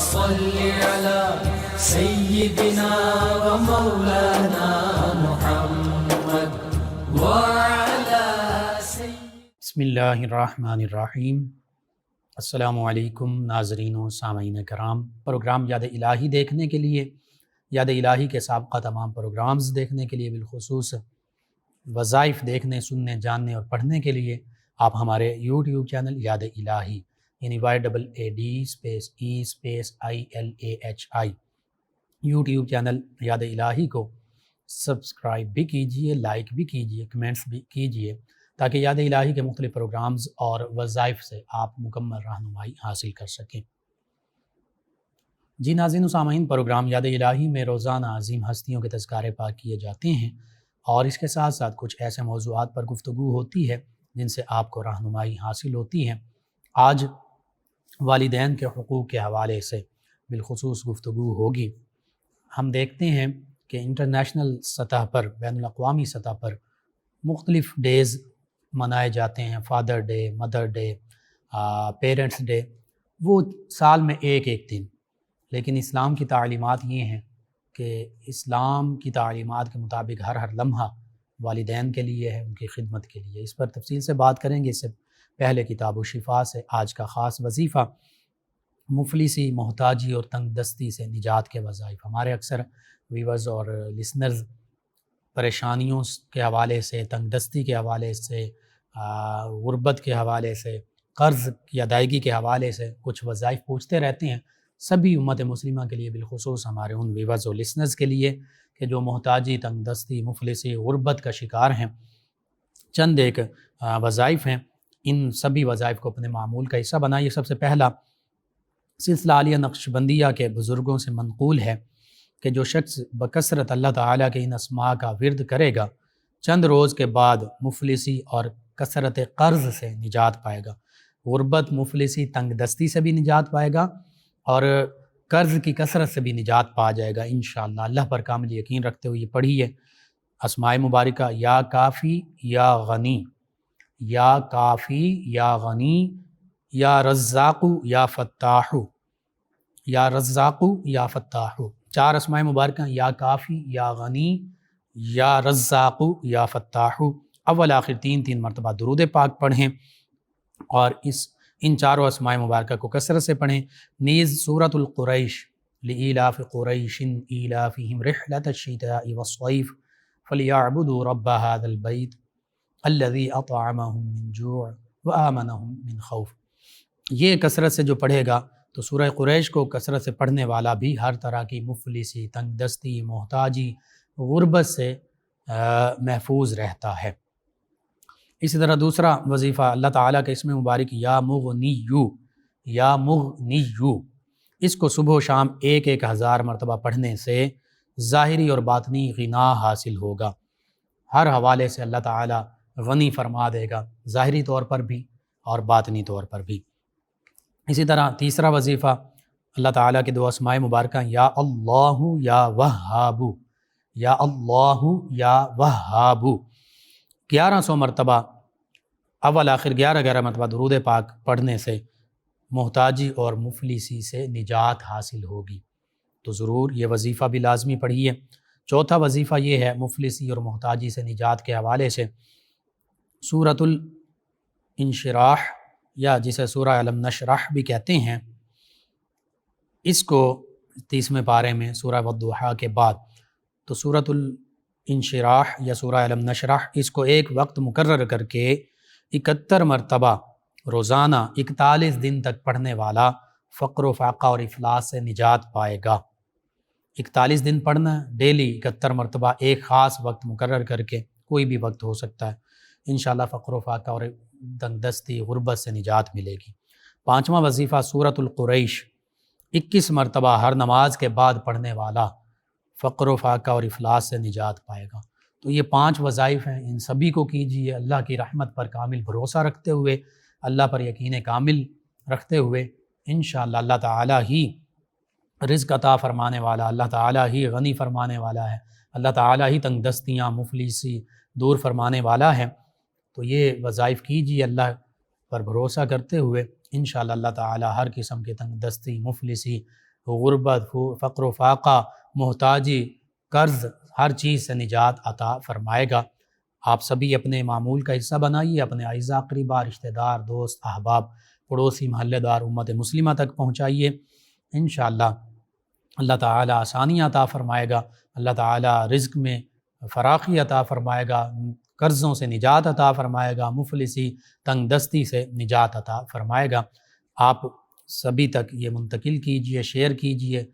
صل على سيدنا ومولانا محمد وعلى بسم اللہ الرحمن الرحیم۔ السلام علیکم ناظرین و سامعین کرام۔ پروگرام یاد الہی دیکھنے کے لیے، یاد الہی کے سابقہ تمام پروگرامز دیکھنے کے لیے، بالخصوص وظائف دیکھنے، سننے، جاننے اور پڑھنے کے لیے آپ ہمارے یوٹیوب چینل یاد الہی یعنی YAADSPACE_ILAHI یوٹیوب چینل یاد الہی کو سبسکرائب بھی کیجئے، لائک بھی کیجئے، کمنٹس بھی کیجئے، تاکہ یاد الہی کے مختلف پروگرامز اور وظائف سے آپ مکمل رہنمائی حاصل کر سکیں۔ جی ناظرین و سامعین، پروگرام یاد الہی میں روزانہ عظیم ہستیوں کے تذکارے پاک کیے جاتے ہیں اور اس کے ساتھ ساتھ کچھ ایسے موضوعات پر گفتگو ہوتی ہے جن سے آپ کو رہنمائی حاصل ہوتی ہے۔ آج والدین کے حقوق کے حوالے سے بالخصوص گفتگو ہوگی۔ ہم دیکھتے ہیں کہ انٹرنیشنل سطح پر، بین الاقوامی سطح پر مختلف ڈیز منائے جاتے ہیں، father day, mother day, parents day, وہ سال میں ایک دن، لیکن اسلام کی تعلیمات یہ ہیں کہ اسلام کی تعلیمات کے مطابق ہر لمحہ والدین کے لیے ہے، ان کی خدمت کے لیے۔ اس پر تفصیل سے بات کریں گے۔ اس سے پہلے کتاب و شفا سے آج کا خاص وظیفہ مفلسی، محتاجی اور تنگ دستی سے نجات کے وظائف۔ ہمارے اکثر ویورز اور لسنرز پریشانیوں کے حوالے سے، تنگ دستی کے حوالے سے، غربت کے حوالے سے، قرض کی ادائیگی کے حوالے سے کچھ وظائف پوچھتے رہتے ہیں۔ سبھی امت مسلمہ کے لیے، بالخصوص ہمارے ان ویورز اور لسنرز کے لیے کہ جو محتاجی، تنگ دستی، مفلسی، غربت کا شکار ہیں، چند ایک وظائف ہیں۔ ان سبھی وظائف کو اپنے معمول کا حصہ بنائیے۔ سب سے پہلا سلسلہ عالیہ نقشبندیہ کے بزرگوں سے منقول ہے کہ جو شخص بکثرت اللہ تعالیٰ کے ان اسماء کا ورد کرے گا، چند روز کے بعد مفلسی اور کثرت قرض سے نجات پائے گا۔ غربت، مفلسی، تنگ دستی سے بھی نجات پائے گا اور قرض کی کثرت سے بھی نجات پا جائے گا انشاءاللہ۔ اللہ پر کامل یقین رکھتے ہوئے یہ پڑھیے اسماء مبارکہ: یا کافی یا غنی، یا کافی یا غنی، یا رزاق یا فتاح، یا رزاق یا فتاح۔ 4 اسماء مبارکہ: یا کافی یا غنی، یا رزاق یا فتاح۔ اول آخر 3 مرتبہ درود پاک پڑھیں اور ان چاروں اسماء مبارکہ کو کثرت سے پڑھیں۔ نیز سورۃ القریش: لإیلاف قریش ایلافہم رحلۃ الشتاء والصیف فلیعبدوا رب ھذا البیت الذی اطعمہم من جوع وآمنہم من خوف۔ یہ کثرت سے جو پڑھے گا تو سورہ قریش کو کثرت سے پڑھنے والا بھی ہر طرح کی مفلسی، تنگ دستی، محتاجی، غربت سے محفوظ رہتا ہے۔ اسی طرح دوسرا وظیفہ اللہ تعالیٰ کے اسم مبارک یا مغنیو، یا مغنیو، اس کو صبح و شام 1000 مرتبہ پڑھنے سے ظاہری اور باطنی غنا حاصل ہوگا۔ ہر حوالے سے اللہ تعالیٰ غنی فرما دے گا، ظاہری طور پر بھی اور باطنی طور پر بھی۔ اسی طرح تیسرا وظیفہ اللہ تعالیٰ کے 2 اسماء مبارکہ: یا اللہ یا وہاب، یا اللہ یا وہاب، 1100 مرتبہ اول آخر 11 مرتبہ درود پاک پڑھنے سے محتاجی اور مفلسی سے نجات حاصل ہوگی۔ تو ضرور یہ وظیفہ بھی لازمی پڑھیے۔ چوتھا وظیفہ یہ ہے مفلسی اور محتاجی سے نجات کے حوالے سے سورۃ الانشراح، یا جسے سورہ علم نشرح بھی کہتے ہیں، اس کو 30ویں پارے میں سورہ والضحیٰ کے بعد، تو سورۃ الانشراح یا سورہ علم نشرح، اس کو ایک وقت مقرر کر کے 71 مرتبہ روزانہ 41 دن تک پڑھنے والا فقر و فاقہ اور افلاس سے نجات پائے گا۔ 41 دن پڑھنا، ڈیلی 71 مرتبہ، ایک خاص وقت مقرر کر کے، کوئی بھی وقت ہو سکتا ہے، انشاءاللہ فقر و فاقہ اور تنگ دستی، غربت سے نجات ملے گی۔ 5واں وظیفہ سورۃ القریش، 21 مرتبہ ہر نماز کے بعد پڑھنے والا فقر و فاقہ اور افلاس سے نجات پائے گا۔ تو یہ 5 وظائف ہیں، ان سبھی کو کیجیے اللہ کی رحمت پر کامل بھروسہ رکھتے ہوئے، اللہ پر یقین کامل رکھتے ہوئے۔ انشاءاللہ اللہ تعالیٰ ہی رزق عطا فرمانے والا، اللہ تعالیٰ ہی غنی فرمانے والا ہے، اللہ تعالیٰ ہی تنگ دستیاں، مفلسی دور فرمانے والا ہے۔ تو یہ وظائف کیجیے اللہ پر بھروسہ کرتے ہوئے، انشاءاللہ اللہ تعالیٰ ہر قسم کے تنگ دستی، مفلسی غربت، فقر و فاقہ، محتاجی، قرض، ہر چیز سے نجات عطا فرمائے گا۔ آپ سبھی اپنے معمول کا حصہ بنائیے، اپنے اعزاء اقربا، رشتہ دار، دوست، احباب، پڑوسی، محلے دار، امت مسلمہ تک پہنچائیے۔ انشاءاللہ اللہ تعالیٰ آسانیاں عطا فرمائے گا، اللہ تعالیٰ رزق میں فراخی عطا فرمائے گا، قرضوں سے نجات عطا فرمائے گا، مفلسی، تنگ دستی سے نجات عطا فرمائے گا۔ آپ سبھی تک یہ منتقل کیجئے، شیئر کیجئے،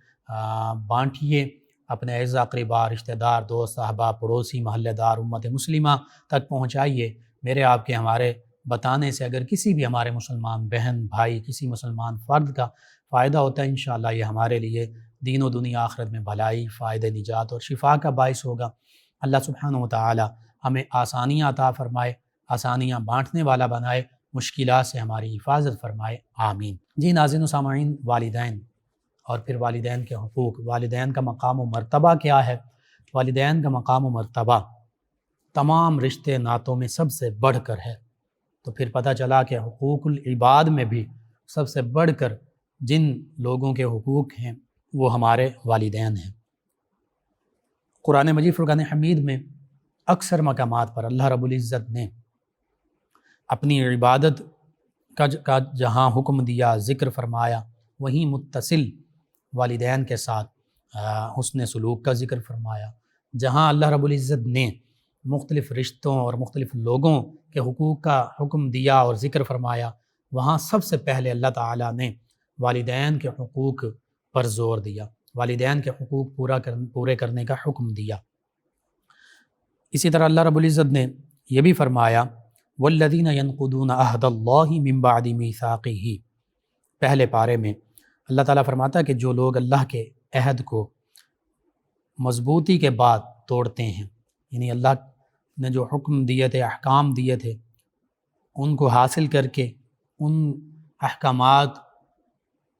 بانٹیے، اپنے اعزاء اقربا، رشتہ دار، دوست، احباب، پڑوسی، محلے دار، امت مسلمہ تک پہنچائیے۔ میرے آپ کے ہمارے بتانے سے اگر کسی بھی ہمارے مسلمان بہن بھائی، کسی مسلمان فرد کا فائدہ ہوتا ہے، انشاءاللہ یہ ہمارے لیے دین و دنیا آخرت میں بھلائی، فائدہ، نجات اور شفا کا باعث ہوگا۔ اللہ سبحانہ و تعالی ہمیں آسانیاں عطا فرمائے، آسانیاں بانٹنے والا بنائے، مشکلات سے ہماری حفاظت فرمائے، آمین۔ جی ناظرین و سامعین، والدین اور پھر والدین کے حقوق، والدین کا مقام و مرتبہ کیا ہے؟ والدین کا مقام و مرتبہ تمام رشتے ناتوں میں سب سے بڑھ کر ہے۔ تو پھر پتہ چلا کہ حقوق العباد میں بھی سب سے بڑھ کر جن لوگوں کے حقوق ہیں وہ ہمارے والدین ہیں۔ قرآن مجید فرقان حمید میں اکثر مقامات پر اللہ رب العزت نے اپنی عبادت کا جہاں حکم دیا، ذکر فرمایا، وہیں متصل والدین کے ساتھ حسن سلوک کا ذکر فرمایا۔ جہاں اللہ رب العزت نے مختلف رشتوں اور مختلف لوگوں کے حقوق کا حکم دیا اور ذکر فرمایا، وہاں سب سے پہلے اللہ تعالیٰ نے والدین کے حقوق پر زور دیا، والدین کے حقوق پورے کرنے کا حکم دیا۔ اسی طرح اللہ رب العزت نے یہ بھی فرمایا والذین ینقضون عہد اللہ من بعد میثاقہ، پہلے پارے میں اللہ تعالیٰ فرماتا ہے کہ جو لوگ اللہ کے عہد کو مضبوطی کے بعد توڑتے ہیں، یعنی اللہ نے جو حکم دیے تھے، احکام دیے تھے، ان کو حاصل کر کے ان احکامات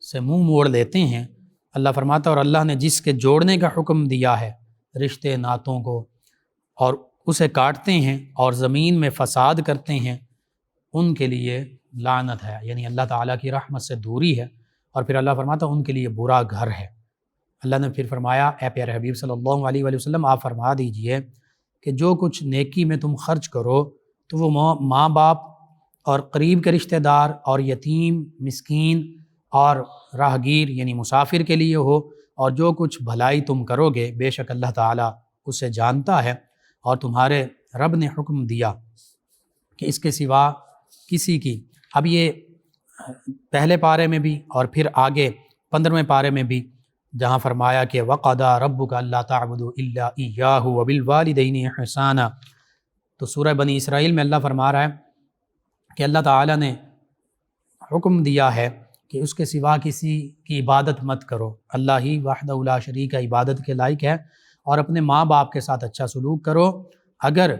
سے منہ موڑ لیتے ہیں، اللہ فرماتا ہے اور اللہ نے جس کے جوڑنے کا حکم دیا ہے رشتے ناتوں کو اور اسے کاٹتے ہیں اور زمین میں فساد کرتے ہیں، ان کے لیے لعنت ہے، یعنی اللہ تعالیٰ کی رحمت سے دوری ہے، اور پھر اللہ فرماتا ہے ان کے لیے برا گھر ہے۔ اللہ نے پھر فرمایا اے پیارے حبیب صلی اللہ علیہ وآلہ وسلم آپ فرما دیجئے کہ جو کچھ نیکی میں تم خرچ کرو تو وہ ماں باپ اور قریب کے رشتہ دار اور یتیم، مسکین اور راہگیر یعنی مسافر کے لیے ہو، اور جو کچھ بھلائی تم کرو گے بے شک اللہ تعالیٰ اسے جانتا ہے، اور تمہارے رب نے حکم دیا کہ اس کے سوا کسی کی، اب یہ پہلے پارے میں بھی اور پھر آگے 15ویں پارے میں بھی جہاں فرمایا کہ وَقَضَىٰ رَبُّكَ أَلَّا تَعْبُدُوا إِلَّا إِيَّاهُ وَبِالْوَالِدَيْنِ إِحْسَانًا۔ تو سورہ بنی اسرائیل میں اللہ فرما رہا ہے کہ اللہ تعالیٰ نے حکم دیا ہے کہ اس کے سوا کسی کی عبادت مت کرو، اللہ ہی وحدہ لا شریک عبادت کے لائق ہے، اور اپنے ماں باپ کے ساتھ اچھا سلوک کرو۔ اگر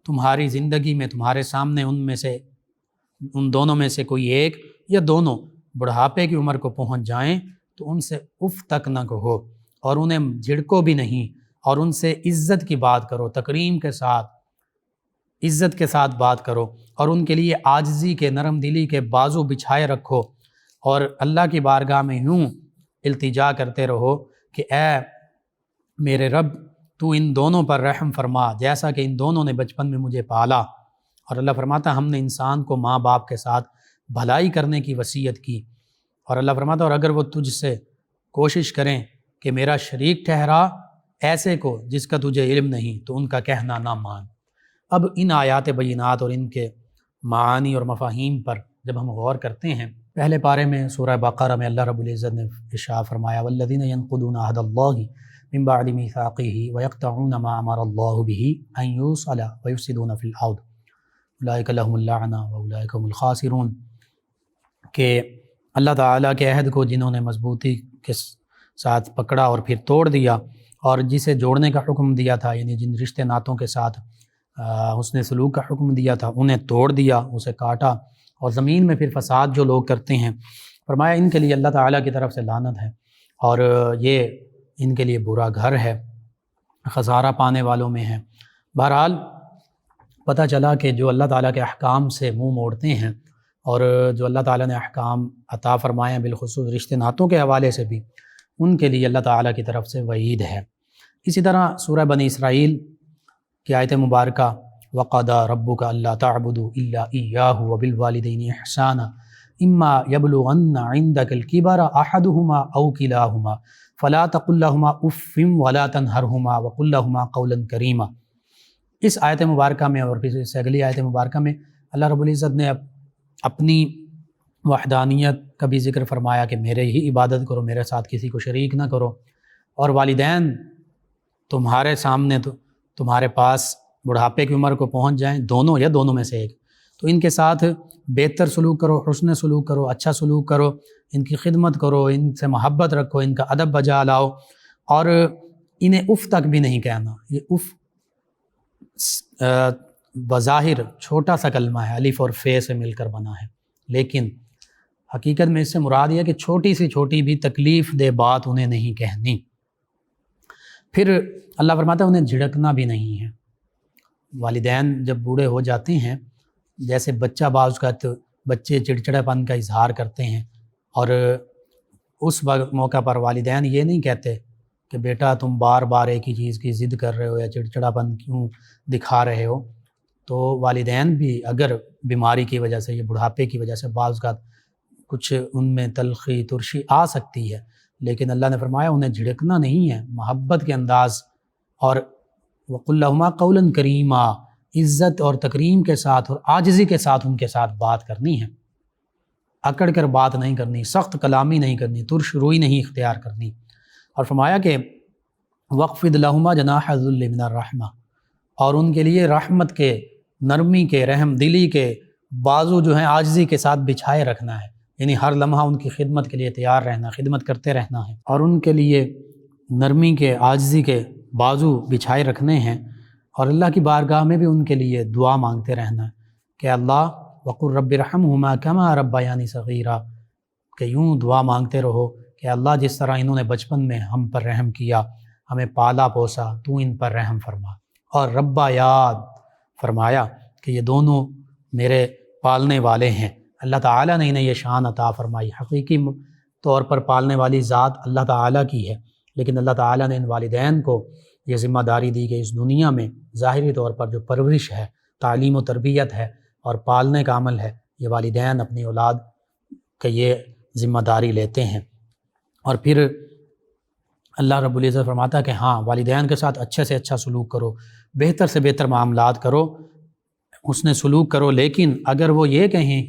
تمہاری زندگی میں تمہارے سامنے ان دونوں میں سے کوئی ایک یا دونوں بڑھاپے کی عمر کو پہنچ جائیں تو ان سے اف تک نہ کہو اور انہیں جھڑکو بھی نہیں، اور ان سے عزت کی بات کرو، تکریم کے ساتھ، عزت کے ساتھ بات کرو، اور ان کے لیے عاجزی کے، نرم دلی کے بازو بچھائے رکھو، اور اللہ کی بارگاہ میں یوں التجا کرتے رہو کہ اے میرے رب تو ان دونوں پر رحم فرما جیسا کہ ان دونوں نے بچپن میں مجھے پالا۔ اور اللہ فرماتا ہم نے انسان کو ماں باپ کے ساتھ بھلائی کرنے کی وصیت کی، اور اللہ فرماتا اور اگر وہ تجھ سے کوشش کریں کہ میرا شریک ٹھہرا ایسے کو جس کا تجھے علم نہیں تو ان کا کہنا نہ مان۔ اب ان آیات بینات اور ان کے معانی اور مفاہیم پر جب ہم غور کرتے ہیں، پہلے پارے میں سورہ بقرہ میں اللہ رب العزت نے ارشاد فرمایا والذین ینقضون عہد اللہ من بعد میثاقہ ویقطعون ما امر اللہ بہ ان یوصل ویفسدون فی الارض اولئک لهم اللعنۃ واولئک هم الخاسرون، کہ اللہ تعالیٰ کے عہد کو جنہوں نے مضبوطی کے ساتھ پکڑا اور پھر توڑ دیا، اور جسے جوڑنے کا حکم دیا تھا یعنی جن رشتے ناتوں کے ساتھ حسن سلوک کا حکم دیا تھا انہیں توڑ دیا، اسے کاٹا، اور زمین میں پھر فساد جو لوگ کرتے ہیں، فرمایا ان کے لیے اللہ تعالیٰ کی طرف سے لعنت ہے، اور یہ ان کے لیے برا گھر ہے، خسارہ پانے والوں میں ہے۔ بہرحال پتہ چلا کہ جو اللہ تعالیٰ کے احکام سے منہ موڑتے ہیں اور جو اللہ تعالیٰ نے احکام عطا فرمائے ہیں بالخصوص رشتے ناتوں کے حوالے سے بھی، ان کے لیے اللہ تعالیٰ کی طرف سے وعید ہے۔ اسی طرح سورہ بنی اسرائیل کی آیت مبارکہ وَقَضَىٰ رَبُّكَ أَلَّا تَعْبُدُوا إِلَّا إِيَّاهُ وَبِالْوَالِدَيْنِ إِحْسَانًا إِمَّا يَبْلُغَنَّ عِندَكَ الْكِبَرَ أَحَدُهُمَا أَوْ كِلَاهُمَا فَلَا تَقُل لَّهُمَا أُفٍّ وَلَا تَنْهَرْهُمَا وَقُل لَّهُمَا قَوْلًا كَرِيمًا۔ اس آیت مبارکہ میں اور پھر اس سے اگلی آیت مبارکہ میں اللہ رب العزت نے اپنی وحدانیت کا بھی ذکر فرمایا کہ میرے ہی عبادت کرو، میرے ساتھ کسی کو شریک نہ کرو، اور والدین تمہارے سامنے تو تمہارے پاس بڑھاپے کی عمر کو پہنچ جائیں، دونوں یا دونوں میں سے ایک، تو ان کے ساتھ بہتر سلوک کرو، حسن سلوک کرو، اچھا سلوک کرو، ان کی خدمت کرو، ان سے محبت رکھو، ان کا ادب بجا لاؤ، اور انہیں اف تک بھی نہیں کہنا۔ یہ اف بظاہر چھوٹا سا کلمہ ہے، الف اور فے سے مل کر بنا ہے، لیکن حقیقت میں اس سے مراد یہ ہے کہ چھوٹی سی چھوٹی بھی تکلیف دہ بات انہیں نہیں کہنی۔ پھر اللہ فرماتا ہے انہیں جھڑکنا بھی نہیں ہے۔ والدین جب بوڑھے ہو جاتے ہیں، جیسے بچہ بعض اوقات بچے چڑچڑے پن کا اظہار کرتے ہیں، اور اس موقع پر والدین یہ نہیں کہتے کہ بیٹا تم بار بار ایک ہی چیز کی ضد کر رہے ہو یا چڑچڑا پن کیوں دکھا رہے ہو۔ تو والدین بھی اگر بیماری کی وجہ سے یا بڑھاپے کی وجہ سے بعض اوقات کچھ ان میں تلخی ترشی آ سکتی ہے، لیکن اللہ نے فرمایا انہیں جھڑکنا نہیں ہے، محبت کے انداز اور وَقُلْ لَهُمَا قَوْلًا كَرِيمًا، عزت اور تکریم کے ساتھ اور عاجزی کے ساتھ ان کے ساتھ بات کرنی ہے، اکڑ کر بات نہیں کرنی، سخت کلامی نہیں کرنی، ترش روئی نہیں اختیار کرنی۔ اور فرمایا کہ وَاخْفِضْ لَهُمَا جَنَاحَ الذُّلِّ مِنَ الرَّحْمَةِ، اور ان کے لیے رحمت کے، نرمی کے، رحم دلی کے بازو جو ہیں عاجزی کے ساتھ بچھائے رکھنا ہے، یعنی ہر لمحہ ان کی خدمت کے لیے تیار رہنا، خدمت کرتے رہنا ہے، اور ان کے لیے نرمی کے، عاجزی کے بازو بچھائے رکھنے ہیں، اور اللہ کی بارگاہ میں بھی ان کے لیے دعا مانگتے رہنا ہے کہ اللہ وَقُلْ رَبِّ ارْحَمْهُمَا كَمَا رَبَّيَانِي صَغِيرًا، کہ یوں دعا مانگتے رہو کہ اللہ جس طرح انہوں نے بچپن میں ہم پر رحم کیا، ہمیں پالا پوسا، تو ان پر رحم فرما۔ اور ربا یاد فرمایا کہ یہ دونوں میرے پالنے والے ہیں۔ اللہ تعالیٰ نے انہیں یہ شان عطا فرمائی، حقیقی طور پر پالنے والی ذات اللہ تعالیٰ کی ہے، لیکن اللہ تعالیٰ نے ان والدین کو یہ ذمہ داری دی کہ اس دنیا میں ظاہری طور پر جو پرورش ہے، تعلیم و تربیت ہے اور پالنے کا عمل ہے، یہ والدین اپنی اولاد کا یہ ذمہ داری لیتے ہیں۔ اور پھر اللہ رب العزت فرماتا ہے کہ ہاں والدین کے ساتھ اچھے سے اچھا سلوک کرو، بہتر سے بہتر معاملات کرو، حسن سلوک کرو، لیکن اگر وہ یہ کہیں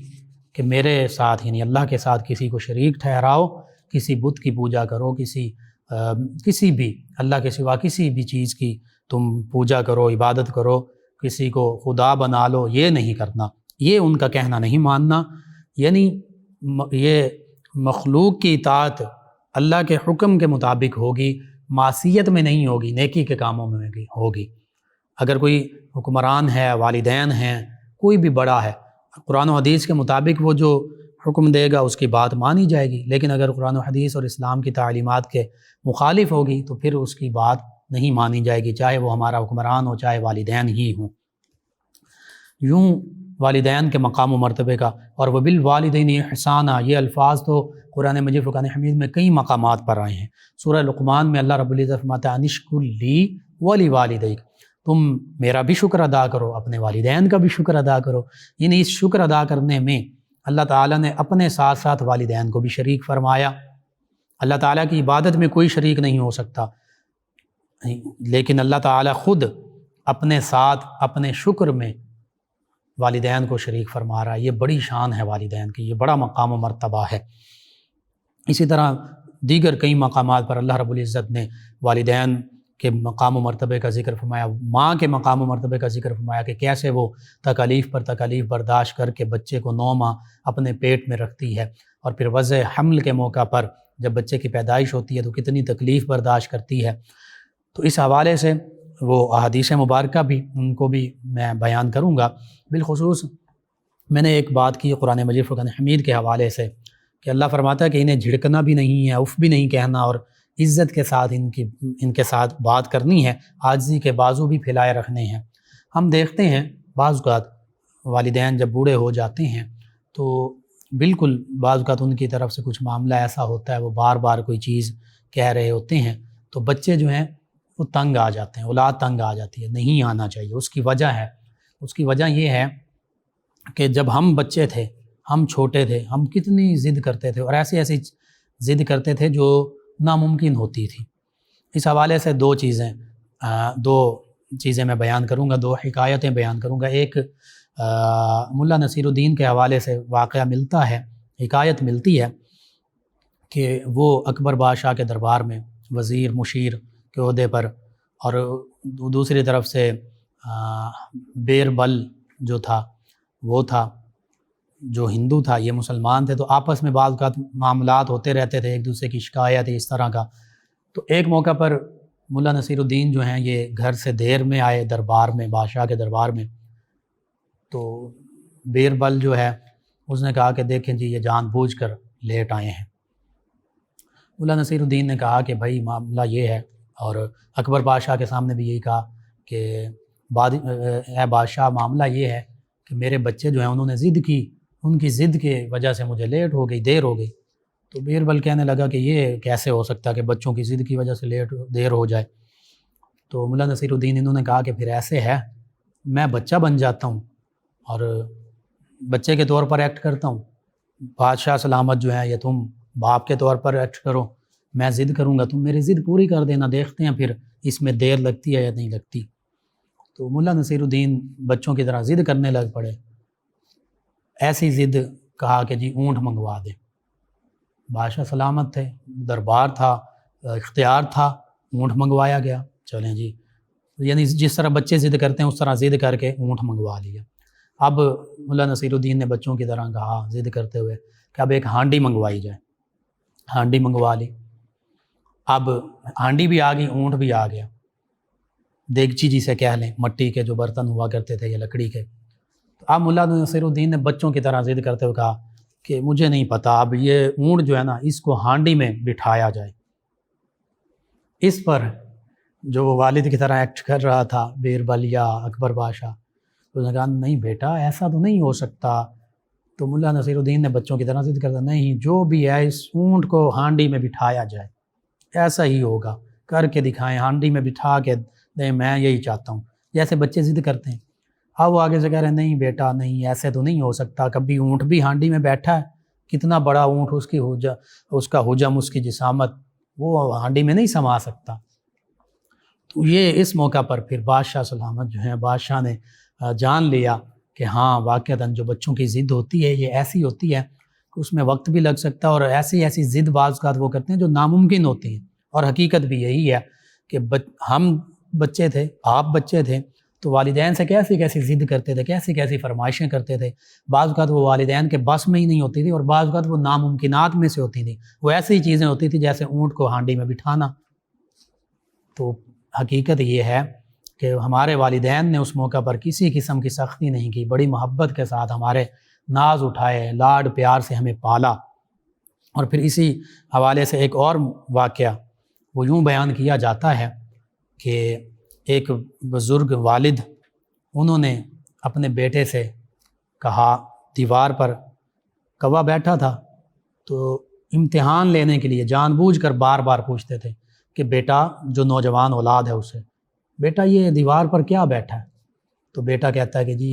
کہ میرے ساتھ یعنی اللہ کے ساتھ کسی کو شریک ٹھہراؤ، کسی بت کی پوجا کرو، کسی بھی اللہ کے سوا کسی بھی چیز کی تم پوجا کرو، عبادت کرو، کسی کو خدا بنا لو، یہ نہیں کرنا، یہ ان کا کہنا نہیں ماننا، یعنی یہ مخلوق کی اطاعت اللہ کے حکم کے مطابق ہوگی، معصیت میں نہیں ہوگی، نیکی کے کاموں میں ہوگی۔ اگر کوئی حکمران ہے، والدین ہیں، کوئی بھی بڑا ہے، قرآن و حدیث کے مطابق وہ جو حکم دے گا اس کی بات مانی جائے گی، لیکن اگر قرآن و حدیث اور اسلام کی تعلیمات کے مخالف ہوگی تو پھر اس کی بات نہیں مانی جائے گی، چاہے وہ ہمارا حکمران ہو، چاہے والدین ہی ہوں۔ یوں والدین کے مقام و مرتبے کا، اور وَبِالْوَالِدَيْنِ إِحْسَانًا، یہ الفاظ تو قرآن مجید فرقان حمید میں کئی مقامات پر آئے ہیں۔ سورہ لقمان میں اللہ رب العزت فرماتا ہے انشکر لی وَلِوَالِدَيْکَ، تم میرا بھی شکر ادا کرو، اپنے والدین کا بھی شکر ادا کرو، یعنی اس شکر ادا کرنے میں اللہ تعالیٰ نے اپنے ساتھ ساتھ والدین کو بھی شریک فرمایا۔ اللہ تعالیٰ کی عبادت میں کوئی شریک نہیں ہو سکتا، لیکن اللہ تعالیٰ خود اپنے ساتھ اپنے شکر میں والدین کو شریک فرما رہا ہے۔ یہ بڑی شان ہے والدین کی، یہ بڑا مقام و مرتبہ ہے۔ اسی طرح دیگر کئی مقامات پر اللہ رب العزت نے والدین کے مقام و مرتبے کا ذکر فرمایا، ماں کے مقام و مرتبے کا ذکر فرمایا کہ کیسے وہ تکالیف پر تکالیف برداشت کر کے بچے کو 9 ماہ اپنے پیٹ میں رکھتی ہے، اور پھر وضع حمل کے موقع پر جب بچے کی پیدائش ہوتی ہے تو کتنی تکلیف برداشت کرتی ہے۔ تو اس حوالے سے وہ احادیث مبارکہ بھی ان کو بھی میں بیان کروں گا۔ بالخصوص میں نے ایک بات کی قرآن مجید فرقان حمید کے حوالے سے کہ اللہ فرماتا ہے کہ انہیں جھڑکنا بھی نہیں ہے، اف بھی نہیں کہنا، اور عزت کے ساتھ ان کے ساتھ بات کرنی ہے، عاجزی کے بازو بھی پھیلائے رکھنے ہیں۔ ہم دیکھتے ہیں بعض اوقات والدین جب بوڑھے ہو جاتے ہیں تو بالکل بعض اوقات ان کی طرف سے کچھ معاملہ ایسا ہوتا ہے، وہ بار بار کوئی چیز کہہ رہے ہوتے ہیں تو بچے جو ہیں وہ تنگ آ جاتے ہیں، اولاد تنگ آ جاتی ہے، نہیں آنا چاہیے۔ اس کی وجہ یہ ہے کہ جب ہم بچے تھے، ہم چھوٹے تھے، ہم کتنی ضد کرتے تھے اور ایسی ضد کرتے تھے جو ناممکن ہوتی تھی۔ اس حوالے سے دو چیزیں میں بیان کروں گا، دو حکایتیں بیان کروں گا۔ ایک ملا نصیر الدین کے حوالے سے واقعہ ملتا ہے، حکایت ملتی ہے کہ وہ اکبر بادشاہ کے دربار میں وزیر مشیر کے عہدے پر، اور دوسری طرف سے بیربل جو تھا وہ تھا جو ہندو تھا، یہ مسلمان تھے، تو آپس میں بعض اوقات معاملات ہوتے رہتے تھے، ایک دوسرے کی شکایت اس طرح کا۔ تو ایک موقع پر ملا نصیر الدین جو ہیں یہ گھر سے دیر میں آئے دربار میں، بادشاہ کے دربار میں، تو بیربل جو ہے اس نے کہا کہ دیکھیں جی یہ جان بوجھ کر لیٹ آئے ہیں۔ ملا نصیر الدین نے کہا کہ بھائی معاملہ یہ ہے، اور اکبر بادشاہ کے سامنے بھی یہی کہا کہ اے بادشاہ معاملہ یہ ہے کہ میرے بچے جو ہیں انہوں نے ضد کی، ان کی ضد کی وجہ سے مجھے لیٹ ہو گئی، دیر ہو گئی۔ تو بیربل کہنے لگا کہ یہ کیسے ہو سکتا ہے کہ بچوں کی ضد کی وجہ سے دیر ہو جائے۔ تو ملا نصیر الدین انہوں نے کہا کہ پھر ایسے ہے، میں بچہ بن جاتا ہوں اور بچے کے طور پر ایکٹ کرتا ہوں، بادشاہ سلامت جو ہے یا تم باپ کے طور پر ایکٹ کرو، میں ضد کروں گا، تم میری ضد پوری کر دینا، دیکھتے ہیں پھر اس میں دیر لگتی ہے یا نہیں لگتی۔ تو ملا نصیر الدین بچوں کی طرح ضد کرنے لگ پڑے، ایسی ضد کہا کہ جی اونٹ منگوا دے۔ بادشاہ سلامت تھے، دربار تھا، اختیار تھا، اونٹ منگوایا گیا، چلیں جی، یعنی جس طرح بچے ضد کرتے ہیں اس طرح ضد کر کے اونٹ منگوا لیا۔ اب ملا نصیر الدین نے بچوں کی طرح کہا ضد کرتے ہوئے کہ اب ایک ہانڈی منگوائی جائے، ہانڈی منگوا لی۔ اب ہانڈی بھی آ گئی، اونٹ بھی آ گیا، دیگچی جسے کہہ لیں، مٹی کے جو برتن ہوا کرتے تھے یا لکڑی کے۔ اب ملا نصیر الدین نے بچوں کی طرح ضد کرتے ہوئے کہا کہ مجھے نہیں پتہ، اب یہ اونٹ جو ہے نا اس کو ہانڈی میں بٹھایا جائے۔ اس پر جو وہ والد کی طرح ایکٹ کر رہا تھا بیربل یا اکبر بادشاہ، اس نے کہا نہیں بیٹا ایسا تو نہیں ہو سکتا۔ تو ملا نصیر الدین نے بچوں کی طرح ضد کرتا، نہیں جو بھی ہے اس اونٹ کو ہانڈی میں بٹھایا جائے، ایسا ہی ہوگا، کر کے دکھائیں، ہانڈی میں بٹھا کے دیں، میں یہی چاہتا ہوں، جیسے بچے ضد کرتے ہیں۔ اب وہ آگے سے کہہ رہے ہیں نہیں بیٹا نہیں، ایسے تو نہیں ہو سکتا، کبھی اونٹ بھی ہانڈی میں بیٹھا ہے، کتنا بڑا اونٹ، اس کا حجم، اس کی جسامت، وہ ہانڈی میں نہیں سما سکتا۔ تو یہ اس موقع پر پھر بادشاہ سلامت جو ہیں، بادشاہ نے جان لیا کہ ہاں واقعتاً جو بچوں کی ضد ہوتی ہے یہ ایسی ہوتی ہے کہ اس میں وقت بھی لگ سکتا ہے، اور ایسی ضد بعض اوقات وہ کرتے ہیں جو ناممکن ہوتی ہیں۔ اور حقیقت بھی یہی ہے کہ ہم بچے تھے، آپ بچے تھے، تو والدین سے کیسی ضد کرتے تھے، کیسی فرمائشیں کرتے تھے، بعض اوقات وہ والدین کے بس میں ہی نہیں ہوتی تھی، اور بعض اوقات وہ ناممکنات میں سے ہوتی تھیں، وہ ایسی چیزیں ہوتی تھیں جیسے اونٹ کو ہانڈی میں بٹھانا۔ تو حقیقت یہ ہے کہ ہمارے والدین نے اس موقع پر کسی قسم کی سختی نہیں کی، بڑی محبت کے ساتھ ہمارے ناز اٹھائے، لاڈ پیار سے ہمیں پالا۔ اور پھر اسی حوالے سے ایک اور واقعہ وہ یوں بیان کیا جاتا ہے کہ ایک بزرگ والد، انہوں نے اپنے بیٹے سے کہا، دیوار پر کوا بیٹھا تھا تو امتحان لینے کے لیے جان بوجھ کر بار بار پوچھتے تھے کہ بیٹا، جو نوجوان اولاد ہے اسے، بیٹا یہ دیوار پر کیا بیٹھا ہے؟ تو بیٹا کہتا ہے کہ جی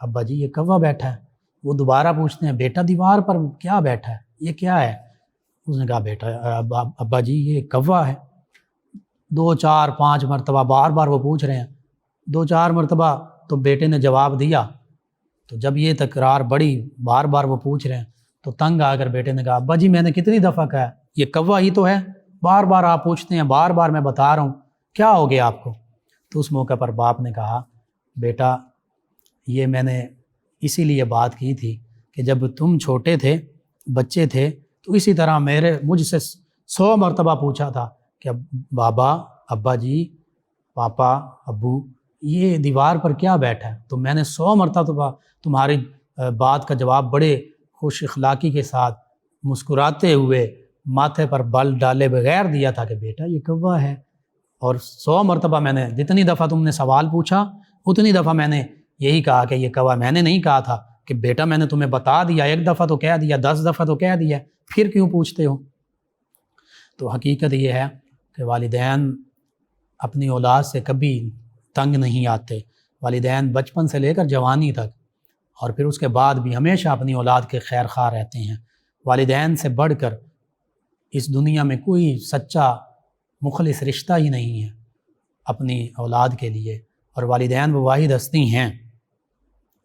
ابا جی یہ کوا بیٹھا ہے۔ وہ دوبارہ پوچھتے ہیں بیٹا دیوار پر کیا بیٹھا ہے، یہ کیا ہے؟ اس نے کہا بیٹا ابا جی یہ کوا ہے۔ 2 4 5 مرتبہ بار بار وہ پوچھ رہے ہیں، 2 4 مرتبہ تو بیٹے نے جواب دیا۔ تو جب یہ تکرار بڑی، بار بار وہ پوچھ رہے ہیں، تو تنگ آ کر بیٹے نے کہا ابا جی میں نے کتنی دفعہ کہا ہے یہ کوا ہی تو ہے، بار بار آپ پوچھتے ہیں، بار بار میں بتا رہا ہوں، کیا ہو گیا آپ کو؟ تو اس موقع پر باپ نے کہا بیٹا یہ میں نے اسی لیے بات کی تھی کہ جب تم چھوٹے تھے، بچے تھے، تو اسی طرح مجھ سے 100 مرتبہ پوچھا تھا کہ بابا، ابا جی، پاپا، ابو یہ دیوار پر کیا بیٹھا ہے؟ تو میں نے 100 مرتبہ تمہاری بات کا جواب بڑے خوش اخلاقی کے ساتھ مسکراتے ہوئے ماتھے پر بل ڈالے بغیر دیا تھا کہ بیٹا یہ کوا ہے۔ اور 100 مرتبہ میں نے، جتنی دفعہ تم نے سوال پوچھا اتنی دفعہ میں نے یہی کہا کہ یہ کوا، میں نے نہیں کہا تھا کہ بیٹا میں نے تمہیں بتا دیا، 1 دفعہ تو کہہ دیا، 10 دفعہ تو کہہ دیا، پھر کیوں پوچھتے ہو؟ تو حقیقت یہ ہے کہ والدین اپنی اولاد سے کبھی تنگ نہیں آتے. والدین بچپن سے لے کر جوانی تک اور پھر اس کے بعد بھی ہمیشہ اپنی اولاد کے خیر خواہ رہتے ہیں. والدین سے بڑھ کر اس دنیا میں کوئی سچا مخلص رشتہ ہی نہیں ہے اپنی اولاد کے لیے. اور والدین وہ واحد ہستی ہیں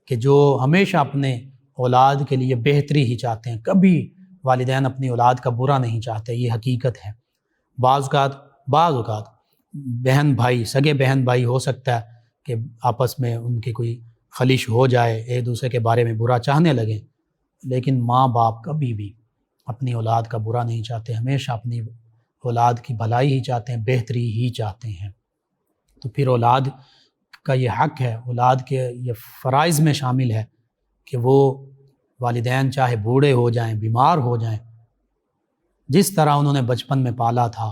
کہ جو ہمیشہ اپنے اولاد کے لیے بہتری ہی چاہتے ہیں. کبھی والدین اپنی اولاد کا برا نہیں چاہتے، یہ حقیقت ہے. بعض اوقات بہن بھائی، سگے بہن بھائی ہو سکتا ہے کہ آپس میں ان کی کوئی خلش ہو جائے، ایک دوسرے کے بارے میں برا چاہنے لگیں، لیکن ماں باپ کبھی بھی اپنی اولاد کا برا نہیں چاہتے، ہمیشہ اپنی اولاد کی بھلائی ہی چاہتے ہیں، بہتری ہی چاہتے ہیں. تو پھر اولاد کا یہ حق ہے، اولاد کے یہ فرائض میں شامل ہے کہ وہ والدین چاہے بوڑھے ہو جائیں، بیمار ہو جائیں، جس طرح انہوں نے بچپن میں پالا تھا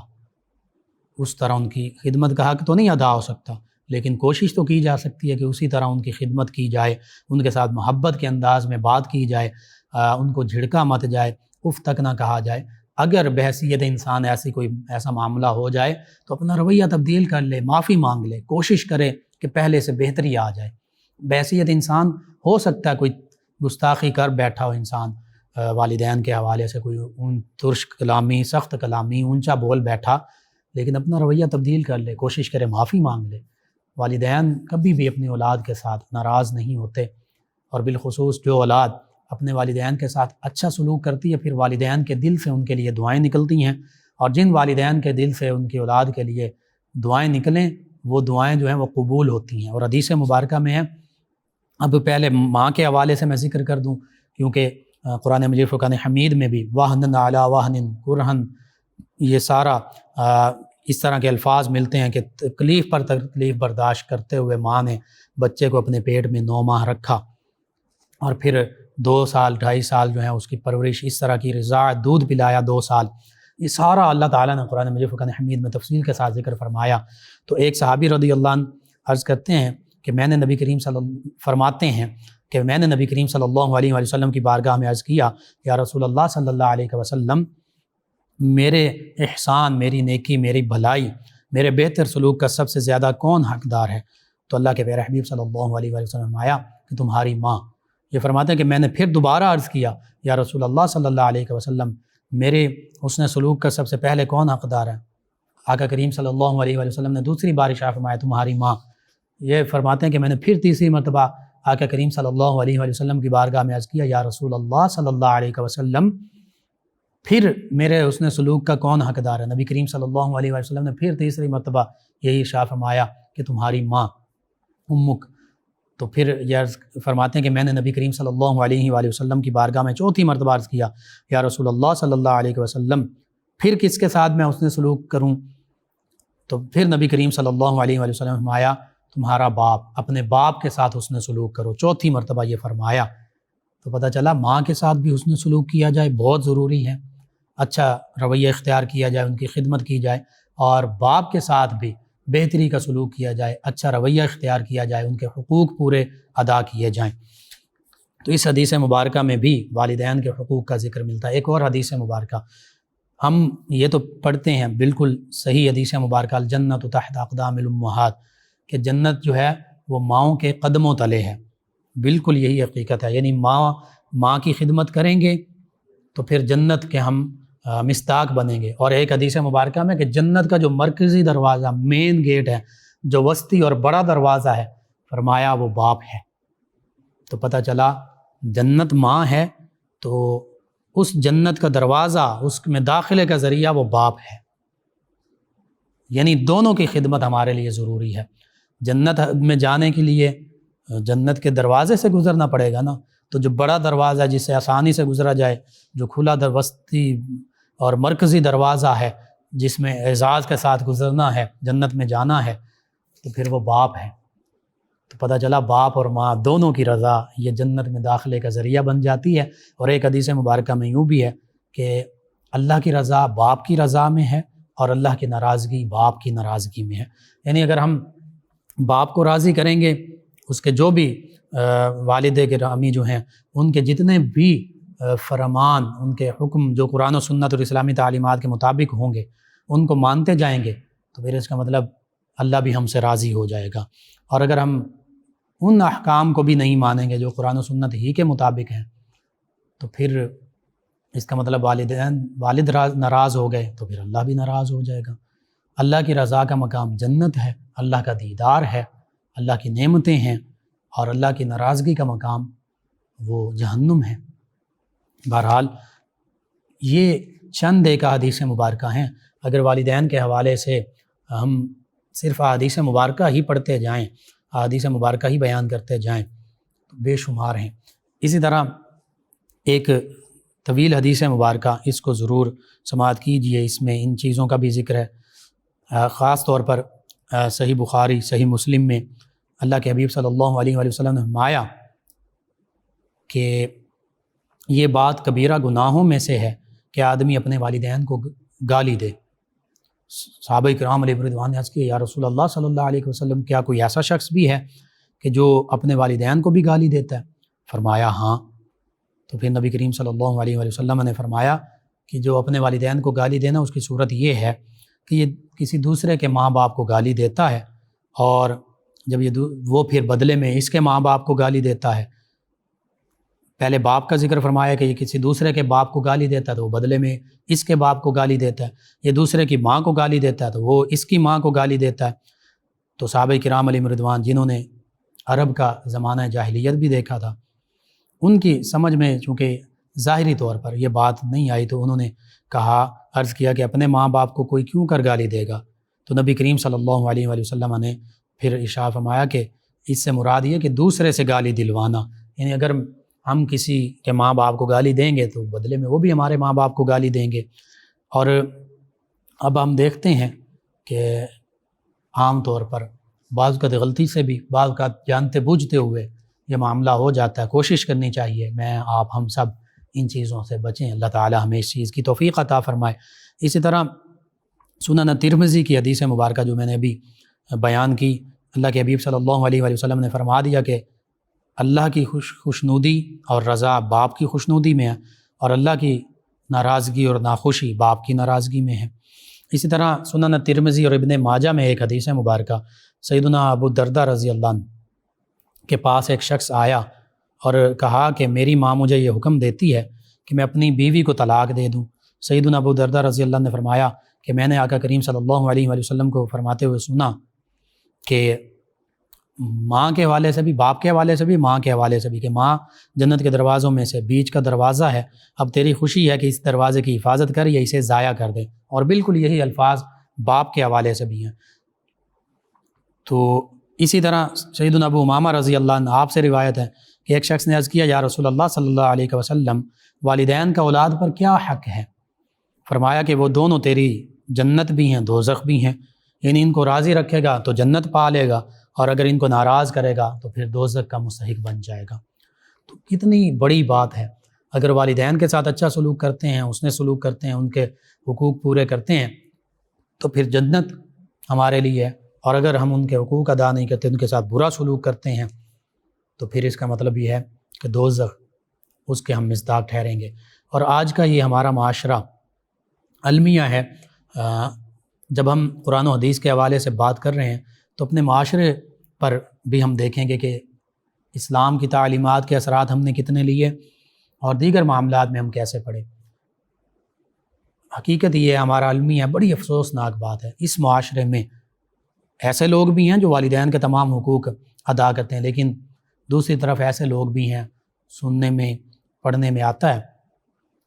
اس طرح ان کی خدمت کا حق تو نہیں ادا ہو سکتا، لیکن کوشش تو کی جا سکتی ہے کہ اسی طرح ان کی خدمت کی جائے، ان کے ساتھ محبت کے انداز میں بات کی جائے، ان کو جھڑکا مت جائے، اف تک نہ کہا جائے. اگر بحیثیت انسان ایسا معاملہ ہو جائے تو اپنا رویہ تبدیل کر لے، معافی مانگ لے، کوشش کرے کہ پہلے سے بہتری آ جائے. بحیثیت انسان ہو سکتا ہے کوئی گستاخی کر بیٹھا ہو انسان والدین کے حوالے سے، کوئی ترش کلامی، سخت کلامی، اونچا بول بیٹھا، لیکن اپنا رویہ تبدیل کر لے، کوشش کرے، معافی مانگ لے. والدین کبھی بھی اپنی اولاد کے ساتھ ناراض نہیں ہوتے، اور بالخصوص جو اولاد اپنے والدین کے ساتھ اچھا سلوک کرتی ہے، پھر والدین کے دل سے ان کے لیے دعائیں نکلتی ہیں. اور جن والدین کے دل سے ان کی اولاد کے لیے دعائیں نکلیں، وہ دعائیں جو ہیں وہ قبول ہوتی ہیں. اور حدیث مبارکہ میں ہے، اب پہلے ماں کے حوالے سے میں ذکر کر دوں، کیونکہ قرآن مجید فرقان حمید میں بھی وہن علی وہن کرہن، یہ سارا اس طرح کے الفاظ ملتے ہیں کہ تکلیف پر تکلیف برداشت کرتے ہوئے ماں نے بچے کو اپنے پیٹ میں 9 ماہ رکھا، اور پھر 2 سال 2.5 سال جو ہیں اس کی پرورش، اس طرح کی رضاعت، دودھ پلایا 2 سال. یہ سارا اللہ تعالیٰ نے قرآن مجید فرقان حمید میں تفصیل کے ساتھ ذکر فرمایا. تو ایک صحابی رضی اللہ عنہ عرض کرتے ہیں کہ میں نے نبی کریم صلی اللہ علیہ وسلم کی بارگاہ میں عرض کیا، یا رسول اللہ صلی اللہ علیہ وسلم، میرے احسان، میری نیکی، میری بھلائی، میرے بہتر سلوک کا سب سے زیادہ کون حقدار ہے؟ تو اللہ کے پیارے حبیب صلی اللہ علیہ وسلم فرمایا کہ تمہاری ماں. یہ فرماتے ہیں کہ میں نے پھر دوبارہ عرض کیا، یا رسول اللہ صلی اللہ علیہ وسلم، میرے حسن سلوک کا سب سے پہلے کون حقدار ہے؟ آقا کریم صلی اللہ علیہ وسلم نے دوسری بار ارشاد فرمایا تمہاری ماں. یہ فرماتے ہیں کہ میں نے پھر تیسری مرتبہ آقا کریم صلی اللہ علیہ وسلم کی بارگاہ میں عرض کیا، یا رسول اللہ صلی اللہ علیہ وسلم، پھر میرے حسن سلوک کا کون حقدار ہے؟ نبی کریم صلی اللہ علیہ وسلم نے پھر تیسری مرتبہ یہی ارشاد فرمایا کہ تمہاری ماں، امک. تو پھر یہ فرماتے ہیں کہ میں نے نبی کریم صلی اللہ علیہ وسلم کی بارگاہ میں چوتھی مرتبہ عرض کیا، یا رسول اللہ صلی اللہ علیہ وسلم، پھر کس کے ساتھ میں حسن سلوک کروں؟ تو پھر نبی کریم صلی اللہ علیہ وسلم فرمایا تمہارا باپ، اپنے باپ کے ساتھ حسن سلوک کرو. چوتھی مرتبہ یہ فرمایا. تو پتہ چلا ماں کے ساتھ بھی حسن سلوک کیا جائے بہت ضروری ہے، اچھا رویہ اختیار کیا جائے، ان کی خدمت کی جائے، اور باپ کے ساتھ بھی بہتری کا سلوک کیا جائے، اچھا رویہ اختیار کیا جائے، ان کے حقوق پورے ادا کیے جائیں. تو اس حدیث مبارکہ میں بھی والدین کے حقوق کا ذکر ملتا ہے. ایک اور حدیث مبارکہ ہم یہ تو پڑھتے ہیں، بالکل صحیح حدیث مبارکہ، الجنت تحت اقدام الامہات، کہ جنت جو ہے وہ ماؤں کے قدموں تلے ہے. بالکل یہی حقیقت ہے، یعنی ماں کی خدمت کریں گے تو پھر جنت کے ہم مستاق بنیں گے. اور ایک حدیث مبارکہ میں کہ جنت کا جو مرکزی دروازہ، مین گیٹ ہے، جو وسطی اور بڑا دروازہ ہے، فرمایا وہ باپ ہے. تو پتہ چلا جنت ماں ہے، تو اس جنت کا دروازہ، اس میں داخلے کا ذریعہ وہ باپ ہے. یعنی دونوں کی خدمت ہمارے لیے ضروری ہے. جنت میں جانے کے لیے جنت کے دروازے سے گزرنا پڑے گا نا، تو جو بڑا دروازہ جس سے آسانی سے گزرا جائے، جو کھلا وسطی اور مرکزی دروازہ ہے جس میں اعزاز کے ساتھ گزرنا ہے، جنت میں جانا ہے، تو پھر وہ باپ ہے. تو پتہ چلا باپ اور ماں دونوں کی رضا یہ جنت میں داخلے کا ذریعہ بن جاتی ہے. اور ایک حدیث مبارکہ میں یوں بھی ہے کہ اللہ کی رضا باپ کی رضا میں ہے، اور اللہ کی ناراضگی باپ کی ناراضگی میں ہے. یعنی اگر ہم باپ کو راضی کریں گے، اس کے جو بھی والد گرامی جو ہیں ان کے جتنے بھی فرمان، ان کے حکم جو قرآن و سنت اور اسلامی تعلیمات کے مطابق ہوں گے، ان کو مانتے جائیں گے، تو پھر اس کا مطلب اللہ بھی ہم سے راضی ہو جائے گا۔ اور اگر ہم ان احکام کو بھی نہیں مانیں گے جو قرآن و سنت ہی کے مطابق ہیں، تو پھر اس کا مطلب والد ناراض ہو گئے تو پھر اللہ بھی ناراض ہو جائے گا۔ اللہ کی رضا کا مقام جنت ہے، اللہ کا دیدار ہے، اللہ کی نعمتیں ہیں، اور اللہ کی ناراضگی کا مقام وہ جہنم ہے۔ بہرحال یہ چند ایک احادیث مبارکہ ہیں، اگر والدین کے حوالے سے ہم صرف احادیث مبارکہ ہی پڑھتے جائیں، احادیث مبارکہ ہی بیان کرتے جائیں تو بے شمار ہیں۔ اسی طرح ایک طویل حدیث مبارکہ، اس کو ضرور سماعت کیجئے، اس میں ان چیزوں کا بھی ذکر ہے، خاص طور پر صحیح بخاری، صحیح مسلم میں اللہ کے حبیب صلی اللہ علیہ وآلہ وسلم نے فرمایا کہ یہ بات کبیرہ گناہوں میں سے ہے کہ آدمی اپنے والدین کو گالی دے۔ صحابہ کرام علیہ رضوان نے عرض کیا، یا رسول اللہ صلی اللہ علیہ وسلم، کیا کوئی ایسا شخص بھی ہے کہ جو اپنے والدین کو بھی گالی دیتا ہے؟ فرمایا ہاں۔ تو پھر نبی کریم صلی اللہ علیہ وآلہ وسلم نے فرمایا کہ جو اپنے والدین کو گالی دینا، اس کی صورت یہ ہے کہ یہ کسی دوسرے کے ماں باپ کو گالی دیتا ہے، اور جب وہ پھر بدلے میں اس کے ماں باپ کو گالی دیتا ہے۔ پہلے باپ کا ذکر فرمایا کہ یہ کسی دوسرے کے باپ کو گالی دیتا ہے تو وہ بدلے میں اس کے باپ کو گالی دیتا ہے، یہ دوسرے کی ماں کو گالی دیتا ہے تو وہ اس کی ماں کو گالی دیتا ہے۔ تو صحابہ کرام علیہ رضوان، جنہوں نے عرب کا زمانہ جاہلیت بھی دیکھا تھا، ان کی سمجھ میں چونکہ ظاہری طور پر یہ بات نہیں آئی، تو انہوں نے کہا، عرض کیا کہ اپنے ماں باپ کو کوئی کیوں کر گالی دے گا؟ تو نبی کریم صلی اللہ علیہ وآلہ وسلم نے پھر ارشاد فرمایا کہ اس سے مراد یہ کہ دوسرے سے گالی دلوانا، یعنی اگر ہم کسی کے ماں باپ کو گالی دیں گے تو بدلے میں وہ بھی ہمارے ماں باپ کو گالی دیں گے۔ اور اب ہم دیکھتے ہیں کہ عام طور پر بعض اوقات غلطی سے بھی، بعض اوقات جانتے بوجھتے ہوئے یہ معاملہ ہو جاتا ہے۔ کوشش کرنی چاہیے، میں آپ ہم سب ان چیزوں سے بچیں، اللہ تعالی ہمیں اس چیز کی توفیق عطا فرمائے۔ اسی طرح سنن ترمذی کی حدیث مبارکہ جو میں نے ابھی بیان کی، اللہ کے حبیب صلی اللہ علیہ وآلہ وسلم نے فرما دیا کہ اللہ کی خوشنودی اور رضا باپ کی خوشنودی میں ہے، اور اللہ کی ناراضگی اور ناخوشی باپ کی ناراضگی میں ہے۔ اسی طرح سنن ترمذی اور ابن ماجہ میں ایک حدیث مبارکہ، سیدنا ابو دردہ رضی اللہ عنہ کے پاس ایک شخص آیا اور کہا کہ میری ماں مجھے یہ حکم دیتی ہے کہ میں اپنی بیوی کو طلاق دے دوں۔ سیدنا ابو دردہ رضی اللہ عنہ نے فرمایا کہ میں نے آقا کریم صلی اللہ علیہ وآلہ وسلم کو فرماتے ہوئے سنا کہ ماں کے حوالے سے بھی، باپ کے حوالے سے بھی، ماں کے حوالے سے بھی، کہ ماں جنت کے دروازوں میں سے بیچ کا دروازہ ہے، اب تیری خوشی ہے کہ اس دروازے کی حفاظت کر یا اسے ضائع کر دے۔ اور بالکل یہی الفاظ باپ کے حوالے سے بھی ہیں۔ تو اسی طرح سیدنا ابو امامہ رضی اللہ عنہ، آپ سے روایت ہے کہ ایک شخص نے عرض کیا، یا رسول اللہ صلی اللہ علیہ وسلم، والدین کا اولاد پر کیا حق ہے؟ فرمایا کہ وہ دونوں تیری جنت بھی ہیں، دوزخ بھی ہیں، یعنی ان کو راضی رکھے گا تو جنت پا لے گا، اور اگر ان کو ناراض کرے گا تو پھر دوزخ کا مستحق بن جائے گا۔ تو کتنی بڑی بات ہے، اگر والدین کے ساتھ اچھا سلوک کرتے ہیں، حسن سلوک کرتے ہیں، ان کے حقوق پورے کرتے ہیں، تو پھر جنت ہمارے لیے ہے، اور اگر ہم ان کے حقوق ادا نہیں کرتے، ان کے ساتھ برا سلوک کرتے ہیں، تو پھر اس کا مطلب یہ ہے کہ دوزخ اس کے ہم مصداق ٹھہریں گے۔ اور آج کا یہ ہمارا معاشرہ المیہ ہے، جب ہم قرآن و حدیث کے حوالے سے بات کر رہے ہیں تو اپنے معاشرے پر بھی ہم دیکھیں گے کہ اسلام کی تعلیمات کے اثرات ہم نے کتنے لیے، اور دیگر معاملات میں ہم کیسے پڑھے۔ حقیقت یہ ہمارا المیہ بڑی افسوسناک بات ہے، اس معاشرے میں ایسے لوگ بھی ہیں جو والدین کے تمام حقوق ادا کرتے ہیں، لیکن دوسری طرف ایسے لوگ بھی ہیں، سننے میں پڑھنے میں آتا ہے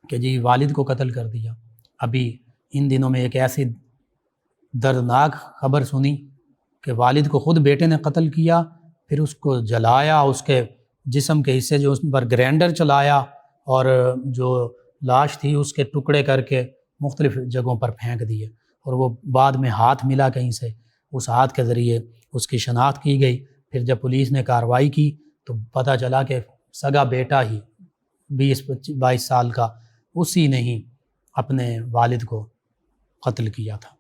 کہ جی والد کو قتل کر دیا۔ ابھی ان دنوں میں ایک ایسی دردناک خبر سنی کہ والد کو خود بیٹے نے قتل کیا، پھر اس کو جلایا، اس کے جسم کے حصے جو اس پر گرینڈر چلایا، اور جو لاش تھی اس کے ٹکڑے کر کے مختلف جگہوں پر پھینک دیے، اور وہ بعد میں ہاتھ ملا کہیں سے، اس ہاتھ کے ذریعے اس کی شناخت کی گئی۔ پھر جب پولیس نے کارروائی کی تو پتہ چلا کہ سگا بیٹا ہی 20-22 سال کا، اسی نے ہی اپنے والد کو قتل کیا تھا۔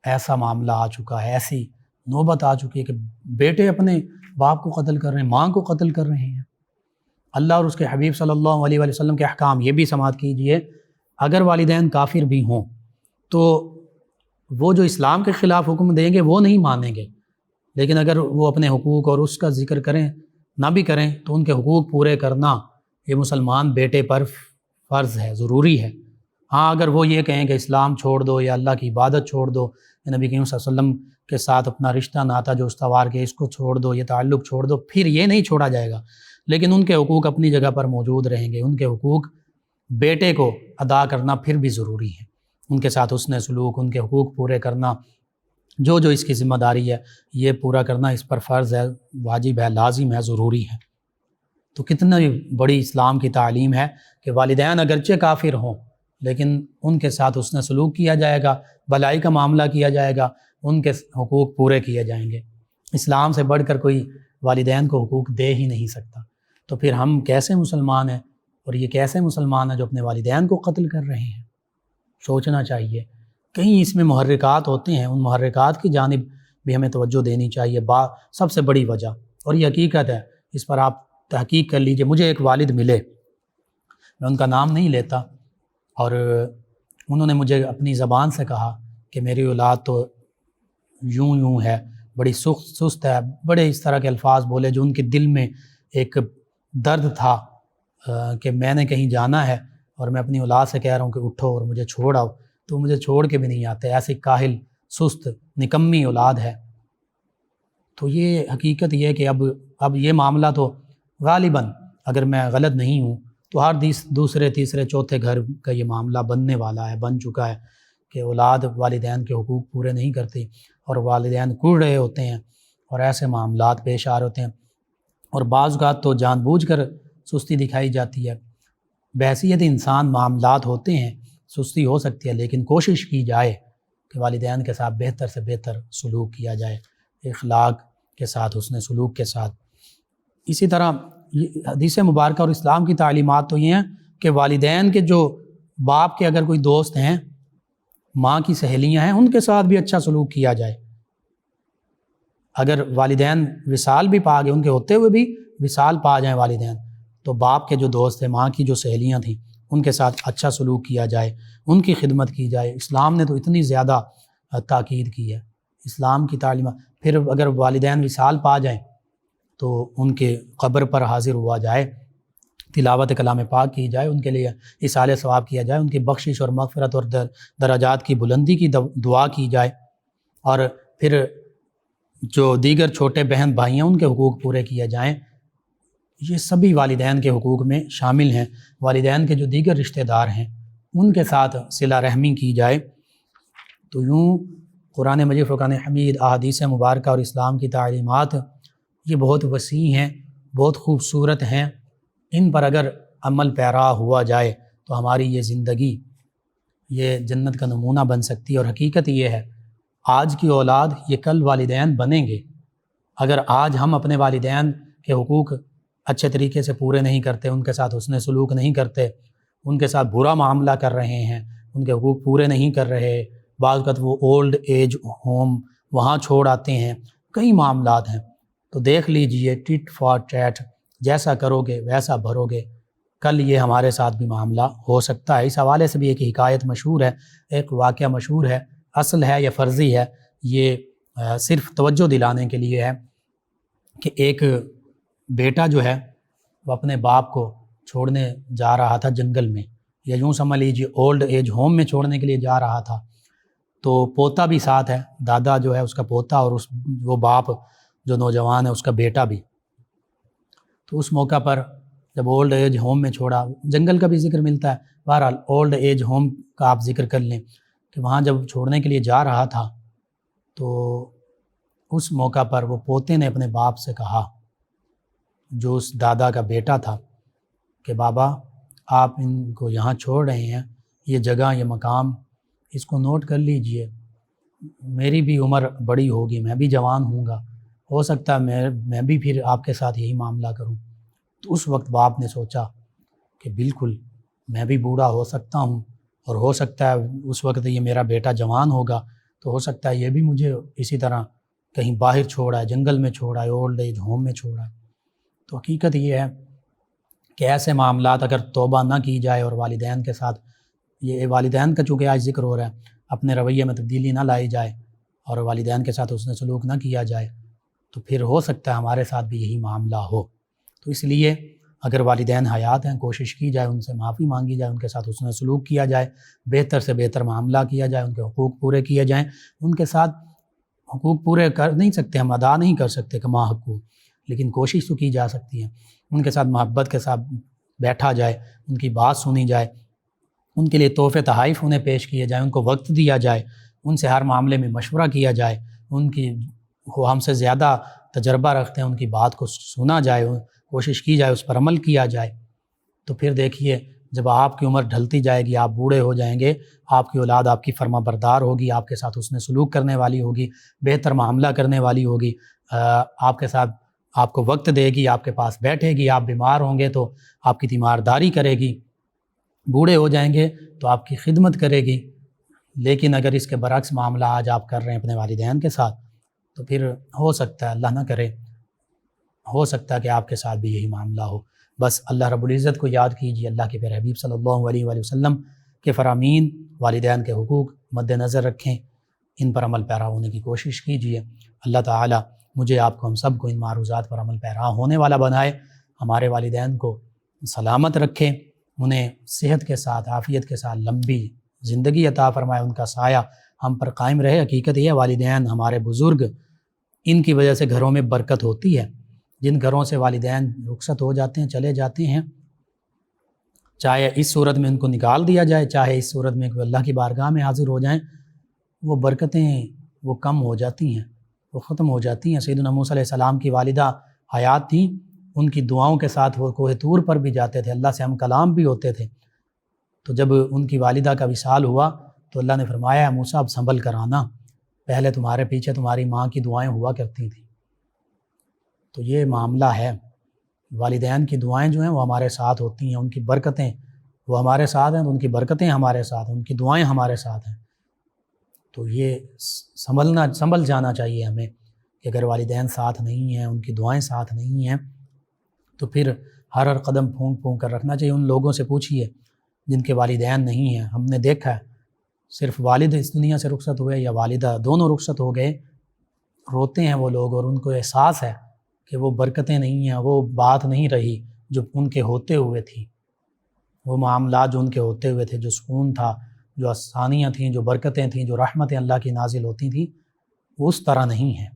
ایسا معاملہ آ چکا ہے، ایسی نوبت آ چکی ہے کہ بیٹے اپنے باپ کو قتل کر رہے ہیں، ماں کو قتل کر رہے ہیں۔ اللہ اور اس کے حبیب صلی اللہ علیہ وسلم کے احکام یہ بھی سماعت کیجئے، اگر والدین کافر بھی ہوں تو وہ جو اسلام کے خلاف حکم دیں گے وہ نہیں مانیں گے، لیکن اگر وہ اپنے حقوق اور اس کا ذکر کریں نہ بھی کریں تو ان کے حقوق پورے کرنا یہ مسلمان بیٹے پر فرض ہے، ضروری ہے۔ ہاں اگر وہ یہ کہیں کہ اسلام چھوڑ دو یا اللہ کی عبادت چھوڑ دو یا نبی کریم صلی اللہ علیہ وسلم کے ساتھ اپنا رشتہ ناتا جو استوار کے اس کو چھوڑ دو، یہ تعلق چھوڑ دو، پھر یہ نہیں چھوڑا جائے گا، لیکن ان کے حقوق اپنی جگہ پر موجود رہیں گے۔ ان کے حقوق بیٹے کو ادا کرنا پھر بھی ضروری ہے، ان کے ساتھ حسن سلوک، ان کے حقوق پورے کرنا، جو اس کی ذمہ داری ہے یہ پورا کرنا اس پر فرض ہے، واجب ہے، لازم ہے، ضروری ہے۔ تو کتنی بڑی اسلام کی تعلیم ہے کہ والدین اگرچہ کافر ہوں لیکن ان کے ساتھ حسن سلوک کیا جائے گا، بھلائی کا معاملہ کیا جائے گا، ان کے حقوق پورے کیے جائیں گے۔ اسلام سے بڑھ کر کوئی والدین کو حقوق دے ہی نہیں سکتا، تو پھر ہم کیسے مسلمان ہیں، اور یہ کیسے مسلمان ہیں جو اپنے والدین کو قتل کر رہے ہیں؟ سوچنا چاہیے۔ کہیں اس میں محرکات ہوتے ہیں، ان محرکات کی جانب بھی ہمیں توجہ دینی چاہیے۔ سب سے بڑی وجہ، اور یہ حقیقت ہے، اس پر آپ تحقیق کر لیجئے۔ مجھے ایک والد ملے، میں ان کا نام نہیں لیتا، اور انہوں نے مجھے اپنی زبان سے کہا کہ میری اولاد تو یوں ہے، بڑی سست ہے، بڑے اس طرح کے الفاظ بولے جو ان کے دل میں ایک درد تھا کہ میں نے کہیں جانا ہے اور میں اپنی اولاد سے کہہ رہا ہوں کہ اٹھو اور مجھے چھوڑ آؤ، تو مجھے چھوڑ کے بھی نہیں آتے، ایسی کاہل، سست، نکمی اولاد ہے۔ تو یہ حقیقت یہ ہے کہ اب یہ معاملہ تو غالباً اگر میں غلط نہیں ہوں تو ہر دوسرے تیسرے چوتھے گھر کا یہ معاملہ بننے والا ہے، بن چکا ہے کہ اولاد والدین کے حقوق پورے نہیں کرتی اور والدین کڑ رہے ہوتے ہیں اور ایسے معاملات پیش آ رہے ہوتے ہیں، اور بعض اوقات تو جان بوجھ کر سستی دکھائی جاتی ہے۔ بحیثیت انسان معاملات ہوتے ہیں، سستی ہو سکتی ہے، لیکن کوشش کی جائے کہ والدین کے ساتھ بہتر سے بہتر سلوک کیا جائے، اخلاق کے ساتھ، حسن سلوک کے ساتھ۔ اسی طرح حدیث مبارکہ اور اسلام کی تعلیمات تو یہ ہیں کہ والدین کے جو باپ کے اگر کوئی دوست ہیں، ماں کی سہیلیاں ہیں، ان کے ساتھ بھی اچھا سلوک کیا جائے۔ اگر والدین وصال بھی پا گئے، ان کے ہوتے ہوئے بھی وصال پا جائیں والدین، تو باپ کے جو دوست ہیں، ماں کی جو سہیلیاں تھیں، ان کے ساتھ اچھا سلوک کیا جائے، ان کی خدمت کی جائے۔ اسلام نے تو اتنی زیادہ تاکید کی ہے، اسلام کی تعلیمات۔ پھر اگر والدین وصال پا جائیں تو ان کے قبر پر حاضر ہوا جائے، تلاوت کلام پاک کی جائے، ان کے لیے ایصال ثواب کیا جائے، ان کی بخشش اور مغفرت اور درجات کی بلندی کی دعا کی جائے، اور پھر جو دیگر چھوٹے بہن بھائی ہیں ان کے حقوق پورے کیے جائیں۔ یہ سبھی والدین کے حقوق میں شامل ہیں۔ والدین کے جو دیگر رشتہ دار ہیں ان کے ساتھ صلہ رحمی کی جائے۔ تو یوں قرآن مجید، فرقان حمید، احادیث مبارکہ اور اسلام کی تعلیمات یہ بہت وسیع ہیں، بہت خوبصورت ہیں۔ ان پر اگر عمل پیرا ہوا جائے تو ہماری یہ زندگی یہ جنت کا نمونہ بن سکتی ہے۔ اور حقیقت یہ ہے، آج کی اولاد یہ کل والدین بنیں گے۔ اگر آج ہم اپنے والدین کے حقوق اچھے طریقے سے پورے نہیں کرتے، ان کے ساتھ حسن سلوک نہیں کرتے، ان کے ساتھ برا معاملہ کر رہے ہیں، ان کے حقوق پورے نہیں کر رہے، بعض اوقات وہ اولڈ ایج ہوم وہاں چھوڑ آتے ہیں، کئی معاملات ہیں، تو دیکھ لیجئے ٹٹ فار ٹیٹ، جیسا کرو گے ویسا بھرو گے، کل یہ ہمارے ساتھ بھی معاملہ ہو سکتا ہے۔ اس حوالے سے بھی ایک حکایت مشہور ہے، ایک واقعہ مشہور ہے، اصل ہے یا فرضی ہے، یہ صرف توجہ دلانے کے لیے ہے کہ ایک بیٹا جو ہے وہ اپنے باپ کو چھوڑنے جا رہا تھا جنگل میں، یا یوں سمجھ لیجیے اولڈ ایج ہوم میں چھوڑنے کے لیے جا رہا تھا، تو پوتا بھی ساتھ ہے، دادا جو ہے اس کا پوتا، اور وہ باپ جو نوجوان ہے اس کا بیٹا بھی۔ تو اس موقع پر جب اولڈ ایج ہوم میں چھوڑا، جنگل کا بھی ذکر ملتا ہے، بہرحال اولڈ ایج ہوم کا آپ ذکر کر لیں کہ وہاں جب چھوڑنے کے لیے جا رہا تھا تو اس موقع پر وہ پوتے نے اپنے باپ سے کہا، جو اس دادا کا بیٹا تھا، کہ بابا آپ ان کو یہاں چھوڑ رہے ہیں، یہ جگہ، یہ مقام، اس کو نوٹ کر لیجئے، میری بھی عمر بڑی ہوگی، میں بھی جوان ہوں گا، ہو سکتا ہے میں بھی پھر آپ کے ساتھ یہی معاملہ کروں۔ تو اس وقت باپ نے سوچا کہ بالکل میں بھی بوڑھا ہو سکتا ہوں، اور ہو سکتا ہے اس وقت یہ میرا بیٹا جوان ہوگا، تو ہو سکتا ہے یہ بھی مجھے اسی طرح کہیں باہر چھوڑا ہے، جنگل میں چھوڑا ہے، اولڈ ایج ہوم میں چھوڑا ہے۔ تو حقیقت یہ ہے کہ ایسے معاملات اگر توبہ نہ کی جائے اور والدین کے ساتھ، یہ والدین کا چونکہ آج ذکر ہو رہا ہے، اپنے رویے میں تبدیلی نہ لائی جائے اور والدین کے ساتھ حسن سلوک نہ کیا جائے، تو پھر ہو سکتا ہے ہمارے ساتھ بھی یہی معاملہ ہو۔ تو اس لیے اگر والدین حیات ہیں، کوشش کی جائے ان سے معافی مانگی جائے، ان کے ساتھ حسن سلوک کیا جائے، بہتر سے بہتر معاملہ کیا جائے، ان کے حقوق پورے کیے جائیں۔ ان کے ساتھ حقوق پورے کر نہیں سکتے، ہم ادا نہیں کر سکتے کما حقوق، لیکن کوشش تو کی جا سکتی ہے۔ ان کے ساتھ محبت کے ساتھ بیٹھا جائے، ان کی بات سنی جائے، ان کے لیے تحفے تحائف انہیں پیش کیے جائیں، ان کو وقت دیا جائے، ان سے ہر معاملے میں مشورہ کیا جائے، ان کی وہ ہم سے زیادہ تجربہ رکھتے ہیں ان کی بات کو سنا جائے، کوشش کی جائے، اس پر عمل کیا جائے۔ تو پھر دیکھیے جب آپ کی عمر ڈھلتی جائے گی، آپ بوڑھے ہو جائیں گے، آپ کی اولاد آپ کی فرما بردار ہوگی، آپ کے ساتھ حسن سلوک کرنے والی ہوگی، بہتر معاملہ کرنے والی ہوگی، آپ کے ساتھ آپ کو وقت دے گی، آپ کے پاس بیٹھے گی، آپ بیمار ہوں گے تو آپ کی تیمارداری کرے گی، بوڑھے ہو جائیں گے تو آپ کی خدمت کرے گی۔ لیکن اگر اس کے برعکس معاملہ آج آپ کر رہے ہیں اپنے والدین کے ساتھ، تو پھر ہو سکتا ہے، اللہ نہ کرے، ہو سکتا ہے کہ آپ کے ساتھ بھی یہی معاملہ ہو۔ بس اللہ رب العزت کو یاد کیجیے، اللہ کے پیارے حبیب صلی اللہ علیہ وآلہ وسلم کے فرامین، والدین کے حقوق مد نظر رکھیں، ان پر عمل پیرا ہونے کی کوشش کیجیے۔ اللہ تعالی مجھے آپ کو، ہم سب کو ان معروضات پر عمل پیرا ہونے والا بنائے، ہمارے والدین کو سلامت رکھے، انہیں صحت کے ساتھ، عافیت کے ساتھ لمبی زندگی عطا فرمائے، ان کا سایہ ہم پر قائم رہے۔ حقیقت یہ ہے والدین ہمارے بزرگ، ان کی وجہ سے گھروں میں برکت ہوتی ہے۔ جن گھروں سے والدین رخصت ہو جاتے ہیں، چلے جاتے ہیں، چاہے اس صورت میں ان کو نکال دیا جائے، چاہے اس صورت میں کوئی اللہ کی بارگاہ میں حاضر ہو جائیں، وہ برکتیں وہ کم ہو جاتی ہیں، وہ ختم ہو جاتی ہیں۔ سیدنا موسیٰ علیہ السلام کی والدہ حیات تھیں، ان کی دعاؤں کے ساتھ وہ کوہ طور پر بھی جاتے تھے، اللہ سے ہم کلام بھی ہوتے تھے۔ تو جب ان کی والدہ کا وصال ہوا تو اللہ نے فرمایا موسیٰ اب سنبھل کر آنا، پہلے تمہارے پیچھے تمہاری ماں کی دعائیں ہوا کرتی تھیں۔ تو یہ معاملہ ہے، والدین کی دعائیں جو ہیں وہ ہمارے ساتھ ہوتی ہیں، ان کی برکتیں وہ ہمارے ساتھ ہیں، تو ان کی برکتیں ہمارے ساتھ ہیں، ان کی دعائیں ہمارے ساتھ ہیں۔ تو یہ سنبھل جانا چاہیے ہمیں کہ اگر والدین ساتھ نہیں ہیں، ان کی دعائیں ساتھ نہیں ہیں، تو پھر ہر قدم پھونک پھونک کر رکھنا چاہیے۔ ان لوگوں سے پوچھیے جن کے والدین نہیں ہیں، ہم نے دیکھا ہے صرف والد اس دنیا سے رخصت ہوئے یا والدہ، دونوں رخصت ہو گئے، روتے ہیں وہ لوگ، اور ان کو احساس ہے کہ وہ برکتیں نہیں ہیں، وہ بات نہیں رہی جو ان کے ہوتے ہوئے تھی، وہ معاملات جو ان کے ہوتے ہوئے تھے، جو سکون تھا، جو آسانیاں تھیں، جو برکتیں تھیں، جو رحمتیں اللہ کی نازل ہوتی تھیں، وہ اس طرح نہیں ہیں۔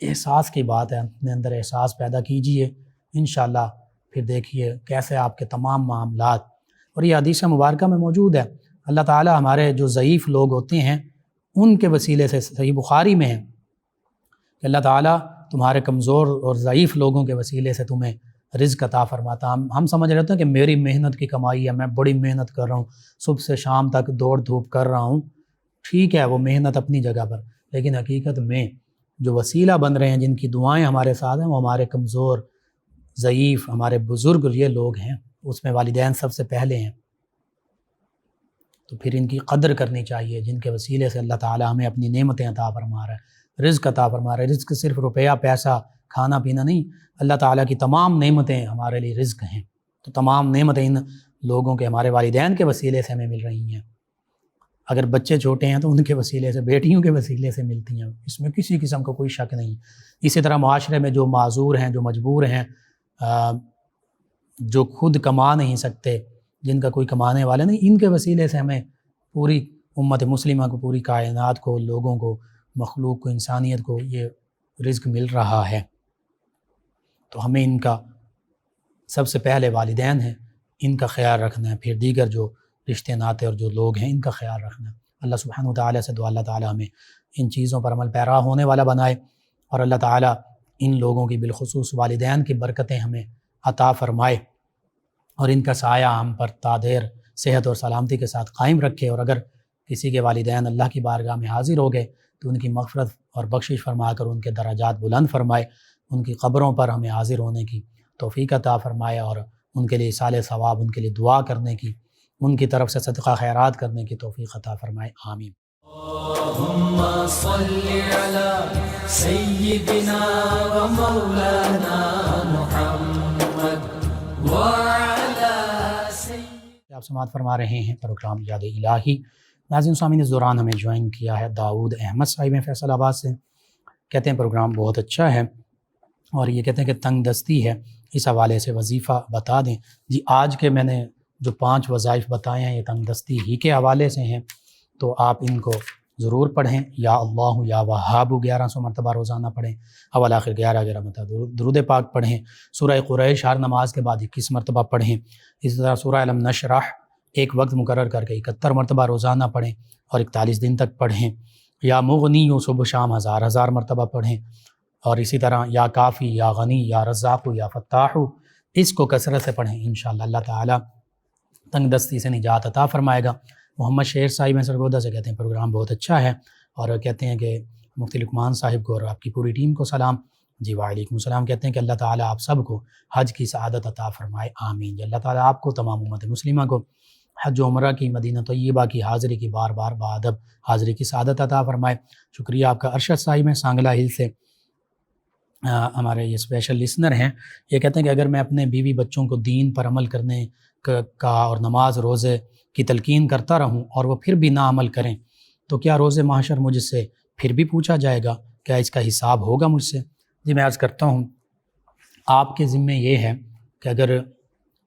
احساس کی بات ہے، اپنے اندر احساس پیدا کیجئے، انشاءاللہ پھر دیکھیے کیسے آپ کے تمام معاملات، اور یہ حدیث مبارکہ میں موجود ہے، اللہ تعالی ہمارے جو ضعیف لوگ ہوتے ہیں ان کے وسیلے سے، صحیح بخاری میں ہے کہ اللہ تعالیٰ تمہارے کمزور اور ضعیف لوگوں کے وسیلے سے تمہیں رزق عطا فرماتا۔ ہم سمجھ رہے ہیں کہ میری محنت کی کمائی ہے، میں بڑی محنت کر رہا ہوں، صبح سے شام تک دوڑ دھوپ کر رہا ہوں، ٹھیک ہے وہ محنت اپنی جگہ پر، لیکن حقیقت میں جو وسیلہ بن رہے ہیں، جن کی دعائیں ہمارے ساتھ ہیں، وہ ہمارے کمزور، ضعیف، ہمارے بزرگ یہ لوگ ہیں، اس میں والدین سب سے پہلے ہیں۔ تو پھر ان کی قدر کرنی چاہیے، جن کے وسیلے سے اللہ تعالیٰ ہمیں اپنی نعمتیں عطا فرما رہا ہے، رزق عطا فرما رہا ہے۔ رزق صرف روپیہ پیسہ کھانا پینا نہیں، اللہ تعالیٰ کی تمام نعمتیں ہمارے لیے رزق ہیں، تو تمام نعمتیں ان لوگوں کے، ہمارے والدین کے وسیلے سے ہمیں مل رہی ہیں۔ اگر بچے چھوٹے ہیں تو ان کے وسیلے سے، بیٹیوں کے وسیلے سے ملتی ہیں، اس میں کسی قسم کا کوئی شک نہیں۔ اسی طرح معاشرے میں جو معذور ہیں، جو مجبور ہیں، جو خود کما نہیں سکتے، جن کا کوئی کمانے والے نہیں، ان کے وسیلے سے ہمیں پوری امت مسلمہ کو، پوری کائنات کو، لوگوں کو، مخلوق کو، انسانیت کو یہ رزق مل رہا ہے۔ تو ہمیں ان کا سب سے پہلے والدین ہیں، ان کا خیال رکھنا ہے، پھر دیگر جو رشتے ناتے اور جو لوگ ہیں ان کا خیال رکھنا ہے۔ اللہ سبحانہ وتعالی سے دعا، اللہ تعالی ہمیں ان چیزوں پر عمل پیرا ہونے والا بنائے، اور اللہ تعالی ان لوگوں کی بالخصوص والدین کی برکتیں ہمیں عطا فرمائے، اور ان کا سایہ ہم پر تا دیر صحت اور سلامتی کے ساتھ قائم رکھے۔ اور اگر کسی کے والدین اللہ کی بارگاہ میں حاضر ہو گئے تو ان کی مغفرت اور بخشش فرما کر ان کے درجات بلند فرمائے، ان کی قبروں پر ہمیں حاضر ہونے کی توفیق عطا فرمائے، اور ان کے لیے ایصال ثواب، ان کے لیے دعا کرنے کی، ان کی طرف سے صدقہ خیرات کرنے کی توفیق عطا فرمائے، آمین۔ اللہم صلی علی سیدنا و مولانا محمد آپ سماعت فرما رہے ہیں پروگرام یاد الہی۔ ناظرین سامعین، اس دوران ہمیں جوائن کیا ہے داؤد احمد صاحب ہیں فیصل آباد سے۔ کہتے ہیں پروگرام بہت اچھا ہے، اور یہ کہتے ہیں کہ تنگ دستی ہے، اس حوالے سے وظیفہ بتا دیں۔ جی، آج کے میں نے جو 5 وظائف بتائے ہیں یہ تنگ دستی ہی کے حوالے سے ہیں، تو آپ ان کو ضرور پڑھیں۔ یا اللہ یا وہاب 1100 مرتبہ روزانہ پڑھیں، اول آخر 11 مرتبہ درود پاک پڑھیں۔ سورہ قریش ہر نماز کے بعد 21 مرتبہ پڑھیں۔ اسی طرح سورہ علم نشرح ایک وقت مقرر کر کے 71 مرتبہ روزانہ پڑھیں اور 41 دن تک پڑھیں۔ یا مغنی صبح شام 1000 مرتبہ پڑھیں، اور اسی طرح یا کافی یا غنی یا رزاق یا فتاح، اس کو کثرت سے پڑھیں۔ انشاءاللہ اللہ تعالیٰ تنگ دستی سے نجات عطا فرمائے گا۔ محمد شیر صاحب ہیں سرگودہ سے، کہتے ہیں پروگرام بہت اچھا ہے، اور کہتے ہیں کہ مفتی لقمان صاحب کو اور آپ کی پوری ٹیم کو سلام۔ جی وعلیکم السلام۔ کہتے ہیں کہ اللہ تعالیٰ آپ سب کو حج کی سعادت عطا فرمائے، آمین۔ اللہ تعالیٰ آپ کو تمام امت مسلمہ کو حج و عمرہ کی، مدینہ طیبہ کی حاضری کی، بار بار بادب حاضری کی سعادت عطا فرمائے۔ شکریہ آپ کا۔ ارشد صاحب ہیں سانگلہ ہل سے، ہمارے یہ اسپیشل لسنر ہیں۔ یہ کہتے ہیں کہ اگر میں اپنے بیوی بچوں کو دین پر عمل کرنے کا اور نماز روزے کی تلقین کرتا رہوں اور وہ پھر بھی نہ عمل کریں، تو کیا روز محشر مجھ سے پھر بھی پوچھا جائے گا؟ کیا اس کا حساب ہوگا مجھ سے؟ جی میں عرض کرتا ہوں، آپ کے ذمے یہ ہے کہ اگر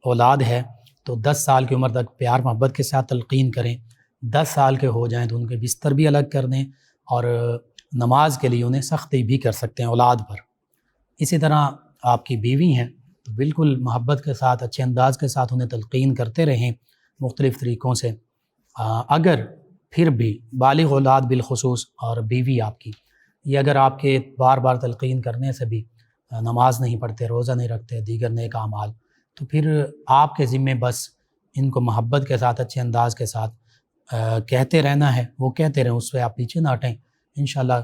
اولاد ہے تو 10 سال کی عمر تک پیار محبت کے ساتھ تلقین کریں، 10 سال کے ہو جائیں تو ان کے بستر بھی الگ کر دیں، اور نماز کے لیے انہیں سختی بھی کر سکتے ہیں اولاد پر۔ اسی طرح آپ کی بیوی ہیں تو بالکل محبت کے ساتھ، اچھے انداز کے ساتھ انہیں تلقین کرتے رہیں مختلف طریقوں سے۔ اگر پھر بھی بالغ اولاد بالخصوص اور بیوی آپ کی، یہ اگر آپ کے بار بار تلقین کرنے سے بھی نماز نہیں پڑھتے، روزہ نہیں رکھتے، دیگر نیک اعمال، تو پھر آپ کے ذمے بس ان کو محبت کے ساتھ، اچھے انداز کے ساتھ کہتے رہنا ہے، وہ کہتے رہیں، اس سے آپ پیچھے نہ ہٹیں۔ انشاءاللہ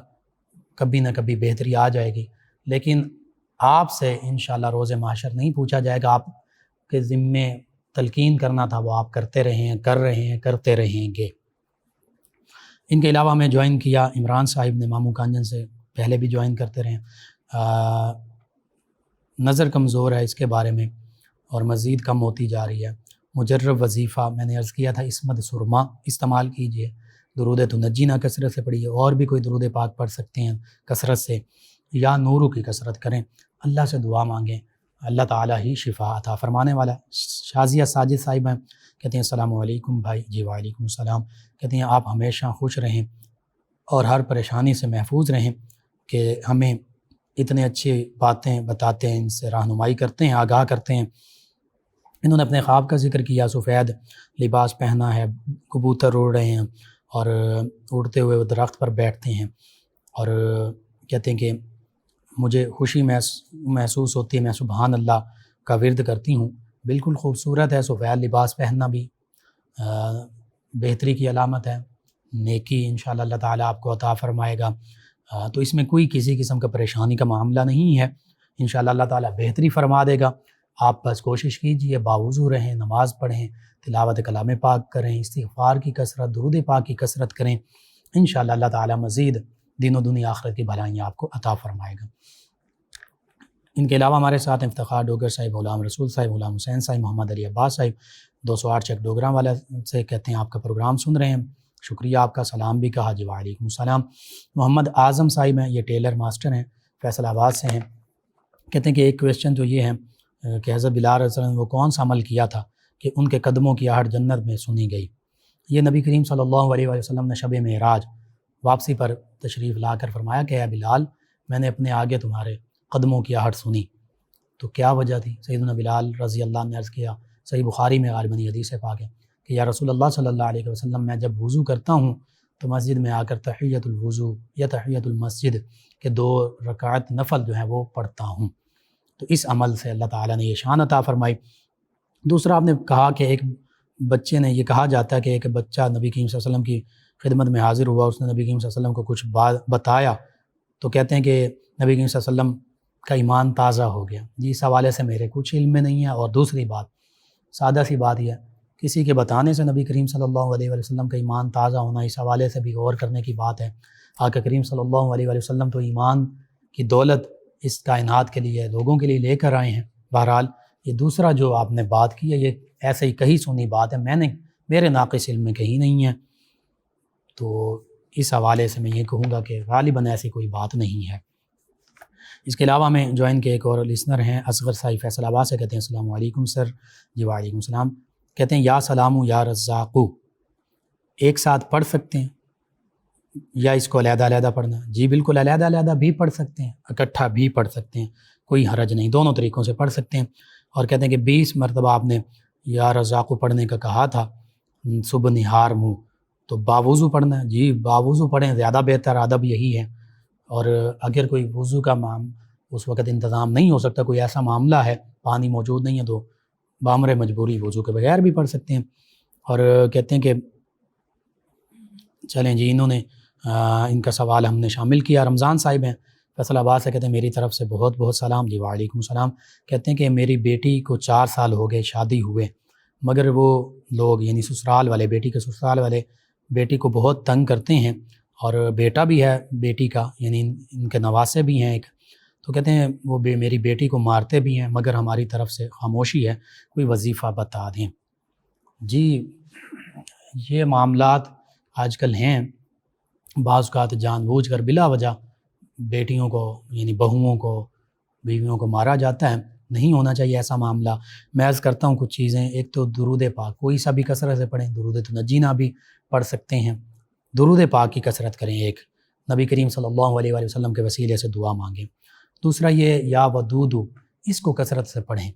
کبھی نہ کبھی بہتری آ جائے گی، لیکن آپ سے انشاءاللہ روز محشر نہیں پوچھا جائے گا۔ آپ کے ذمے تلقین کرنا تھا، وہ آپ کرتے رہے ہیں، کر رہے ہیں، کرتے رہیں گے۔ ان کے علاوہ ہمیں جوائن کیا عمران صاحب نے مامو کانجن سے، پہلے بھی جوائن کرتے رہیں۔ نظر کمزور ہے، اس کے بارے میں، اور مزید کم ہوتی جا رہی ہے۔ مجرب وظیفہ میں نے عرض کیا تھا، اسمت سرما استعمال کیجئے، درود تنجینا کثرت سے پڑھیے، اور بھی کوئی درود پاک پڑھ سکتے ہیں کثرت سے، یا نورو کی کثرت کریں، اللہ سے دعا مانگیں، اللہ تعالیٰ ہی شفا عطا فرمانے والا۔ شازیہ ساجد صاحب ہیں، کہتے ہیں السلام علیکم بھائی۔ جی وعلیکم السلام۔ کہتے ہیں آپ ہمیشہ خوش رہیں اور ہر پریشانی سے محفوظ رہیں، کہ ہمیں اتنے اچھی باتیں بتاتے ہیں، ان سے رہنمائی کرتے ہیں، آگاہ کرتے ہیں۔ انہوں نے اپنے خواب کا ذکر کیا، سفید لباس پہنا ہے، کبوتر اڑ رہے ہیں، اور اڑتے ہوئے وہ درخت پر بیٹھتے ہیں، اور کہتے ہیں کہ مجھے خوشی محسوس ہوتی ہے، میں سبحان اللہ کا ورد کرتی ہوں۔ بالکل خوبصورت ہے، سفید لباس پہننا بھی بہتری کی علامت ہے، نیکی انشاءاللہ اللہ تعالیٰ آپ کو عطا فرمائے گا۔ تو اس میں کوئی کسی قسم کا پریشانی کا معاملہ نہیں ہے، انشاءاللہ اللہ تعالیٰ بہتری فرما دے گا۔ آپ بس کوشش کیجئے، باوضو رہیں، نماز پڑھیں، تلاوت کلام پاک کریں، استغفار کی کثرت، درود پاک کی کثرت کریں، انشاءاللہ اللہ تعالیٰ مزید دین و دنیا آخرت کی بھلائیاں آپ کو عطا فرمائے گا۔ ان کے علاوہ ہمارے ساتھ افتخار ڈوگر صاحب، غلام رسول صاحب، غلام حسین صاحب، محمد علی عباس صاحب 208 چک ڈوگراں والا سے، کہتے ہیں آپ کا پروگرام سن رہے ہیں، شکریہ آپ کا، سلام بھی کہا۔ جی وعلیکم السلام۔ محمد اعظم صاحب ہیں، یہ ٹیلر ماسٹر ہیں، فیصل آباد سے ہیں، کہتے ہیں کہ ایک کویسچن تو یہ ہے کہ حضرت بلال رضی اللہ عنہ وہ کون سا عمل کیا تھا کہ ان کے قدموں کی آہٹ جنت میں سنی گئی؟ یہ نبی کریم صلی اللہ علیہ وسلم نے شب معراج واپسی پر تشریف لا کر فرمایا کہ اے بلال، میں نے اپنے آگے تمہارے قدموں کی آہٹ سنی، تو کیا وجہ تھی؟ سیدنا بلال رضی اللہ عنہ نے عرض کیا، صحیح بخاری میں غالباً حدیث پاک ہے کہ یا رسول اللہ صلی اللہ علیہ وسلم، میں جب وضو کرتا ہوں تو مسجد میں آ کر تحیۃ الوضو یا تحیۃ المسجد کے 2 رکعت نفل جو ہیں وہ پڑھتا ہوں، تو اس عمل سے اللہ تعالیٰ نے یہ شان عطا فرمائی۔ دوسرا آپ نے کہا کہ ایک بچے نے، یہ کہا جاتا ہے کہ ایک بچہ نبی کریم صلی اللہ علیہ وسلم کی خدمت میں حاضر ہوا، اس نے نبی کریم صلی اللہ علیہ وسلم کو کچھ بات بتایا، تو کہتے ہیں کہ نبی کریم صلی اللہ علیہ وسلم کا ایمان تازہ ہو گیا۔ جی اس حوالے سے میرے کچھ علم میں نہیں ہے، اور دوسری بات، سادہ سی بات یہ ہے، کسی کے بتانے سے نبی کریم صلی اللہ علیہ وسلم کا ایمان تازہ ہونا، اس حوالے سے بھی غور کرنے کی بات ہے۔ آقا کریم صلی اللہ علیہ وسلم تو ایمان کی دولت اس کائنات کے لیے، لوگوں کے لیے لے کر آئے ہیں۔ بہرحال یہ دوسرا جو آپ نے بات کی ہے، یہ ایسے ہی کہیں سنی بات ہے، میرے ناقص علم میں کہیں نہیں ہے۔ تو اس حوالے سے میں یہ کہوں گا کہ غالباً ایسی کوئی بات نہیں ہے۔ اس کے علاوہ میں جوائن کے ایک اور لسنر ہیں اصغر صاحب فیصل آباد سے، کہتے ہیں السلام علیکم سر۔ جی وعلیکم السلام۔ کہتے ہیں یا سلام یا رزاقو ایک ساتھ پڑھ سکتے ہیں یا اس کو علیحدہ علیحدہ پڑھنا؟ جی بالکل علیحدہ علیحدہ بھی پڑھ سکتے ہیں، اکٹھا بھی پڑھ سکتے ہیں، کوئی حرج نہیں، دونوں طریقوں سے پڑھ سکتے ہیں۔ اور کہتے ہیں کہ 20 مرتبہ آپ نے یا رزاقو پڑھنے کا کہا تھا صبح نہار منہ، تو باوضو پڑھنا ہے؟ جی باوضو پڑھیں، زیادہ بہتر ادب یہی ہے۔ اور اگر کوئی وضو کا اس وقت انتظام نہیں ہو سکتا، کوئی ایسا معاملہ ہے پانی موجود نہیں ہے، تو بامر مجبوری وضو کے بغیر بھی پڑھ سکتے ہیں۔ اور کہتے ہیں کہ چلیں جی، انہوں نے ان کا سوال ہم نے شامل کیا۔ رمضان صاحب ہیں فیصل آباد سے، کہتے ہیں میری طرف سے بہت بہت سلام۔ جی وعلیکم السلام۔ کہتے ہیں کہ میری بیٹی کو 4 سال ہو گئے شادی ہوئے، مگر وہ لوگ یعنی سسرال والے، بیٹی کے سسرال والے بیٹی کو بہت تنگ کرتے ہیں، اور بیٹا بھی ہے بیٹی کا، یعنی ان کے نواسے بھی ہیں ایک، تو کہتے ہیں وہ میری بیٹی کو مارتے بھی ہیں، مگر ہماری طرف سے خاموشی ہے، کوئی وظیفہ بتا دیں۔ جی یہ معاملات آج کل ہیں، بعض اوقات جان بوجھ کر بلا وجہ بیٹیوں کو یعنی بہوؤں کو، بیویوں کو مارا جاتا ہے، نہیں ہونا چاہیے ایسا معاملہ۔ میں عرض کرتا ہوں کچھ چیزیں، ایک تو درود پاک کوئی سا بھی کثرت سے پڑھیں، درود تنجینہ بھی پڑھ سکتے ہیں، درود پاک کی کثرت کریں، ایک نبی کریم صلی اللہ علیہ وآلہ وسلم کے وسیلے سے دعا مانگیں۔ دوسرا یہ یا ودود، اس کو کثرت سے پڑھیں،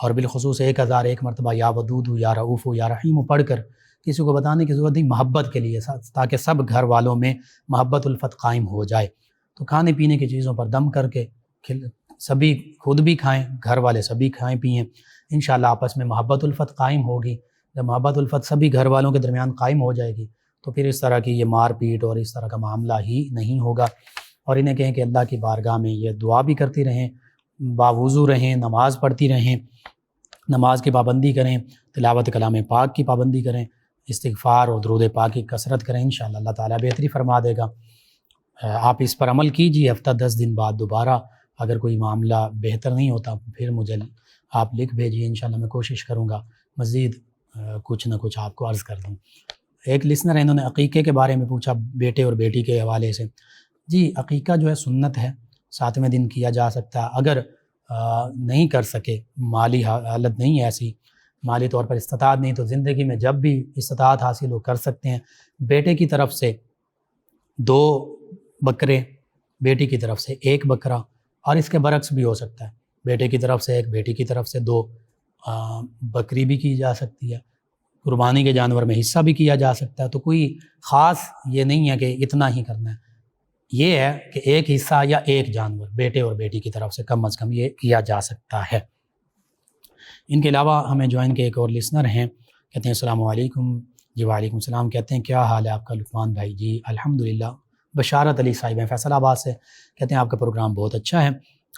اور بالخصوص 1001 مرتبہ یا ودود یا رؤوف یا رحیم پڑھ کر کسی کو بتانے کی ضرورت نہیں، محبت کے لیے، تاکہ سب گھر والوں میں محبت الفت قائم ہو جائے۔ تو کھانے پینے کی چیزوں پر دم کر کے سبھی خود بھی کھائیں، گھر والے سبھی کھائیں پئیں، انشاءاللہ آپس میں محبت الفت قائم ہوگی۔ جب محبت الفت سبھی گھر والوں کے درمیان قائم ہو جائے گی تو پھر اس طرح کی یہ مار پیٹ اور اس طرح کا معاملہ ہی نہیں ہوگا۔ اور انہیں کہیں کہ اللہ کی بارگاہ میں یہ دعا بھی کرتی رہیں، باوضو رہیں، نماز پڑھتی رہیں، نماز کی پابندی کریں، تلاوت کلام پاک کی پابندی کریں، استغفار اور درود پاک کی کثرت کریں، انشاءاللہ اللہ تعالیٰ بہتری فرما دے گا۔ آپ اس پر عمل کیجیے، ہفتہ 10 دن بعد دوبارہ اگر کوئی معاملہ بہتر نہیں ہوتا پھر مجھے آپ لکھ بھیجیے، انشاءاللہ میں کوشش کروں گا مزید کچھ نہ کچھ آپ کو عرض کر دوں۔ ایک لسنر ہے، انہوں نے عقیقے کے بارے میں پوچھا، بیٹے اور بیٹی کے حوالے سے۔ جی عقیقہ جو ہے سنت ہے، 7ویں دن کیا جا سکتا ہے، اگر نہیں کر سکے، مالی حالت نہیں ہے ایسی، مالی طور پر استطاعت نہیں، تو زندگی میں جب بھی استطاعت حاصل ہو کر سکتے ہیں۔ بیٹے کی طرف سے 2 بکرے، بیٹی کی طرف سے 1 بکرا، اور اس کے برعکس بھی ہو سکتا ہے، بیٹے کی طرف سے 1، بیٹی کی طرف سے 2 بکری بھی کی جا سکتی ہے، قربانی کے جانور میں حصہ بھی کیا جا سکتا ہے۔ تو کوئی خاص یہ نہیں ہے کہ اتنا ہی کرنا ہے، یہ ہے کہ 1 حصہ یا 1 جانور بیٹے اور بیٹی کی طرف سے کم از کم یہ کیا جا سکتا ہے۔ ان کے علاوہ ہمیں جوائن کے ایک اور لسنر ہیں، کہتے ہیں السلام علیکم۔ جی وعلیکم السلام۔ کہتے ہیں کیا حال ہے آپ کا لقمان بھائی؟ جی الحمدللہ۔ بشارت علی صاحب ہیں فیصل آباد سے، کہتے ہیں آپ کا پروگرام بہت اچھا ہے،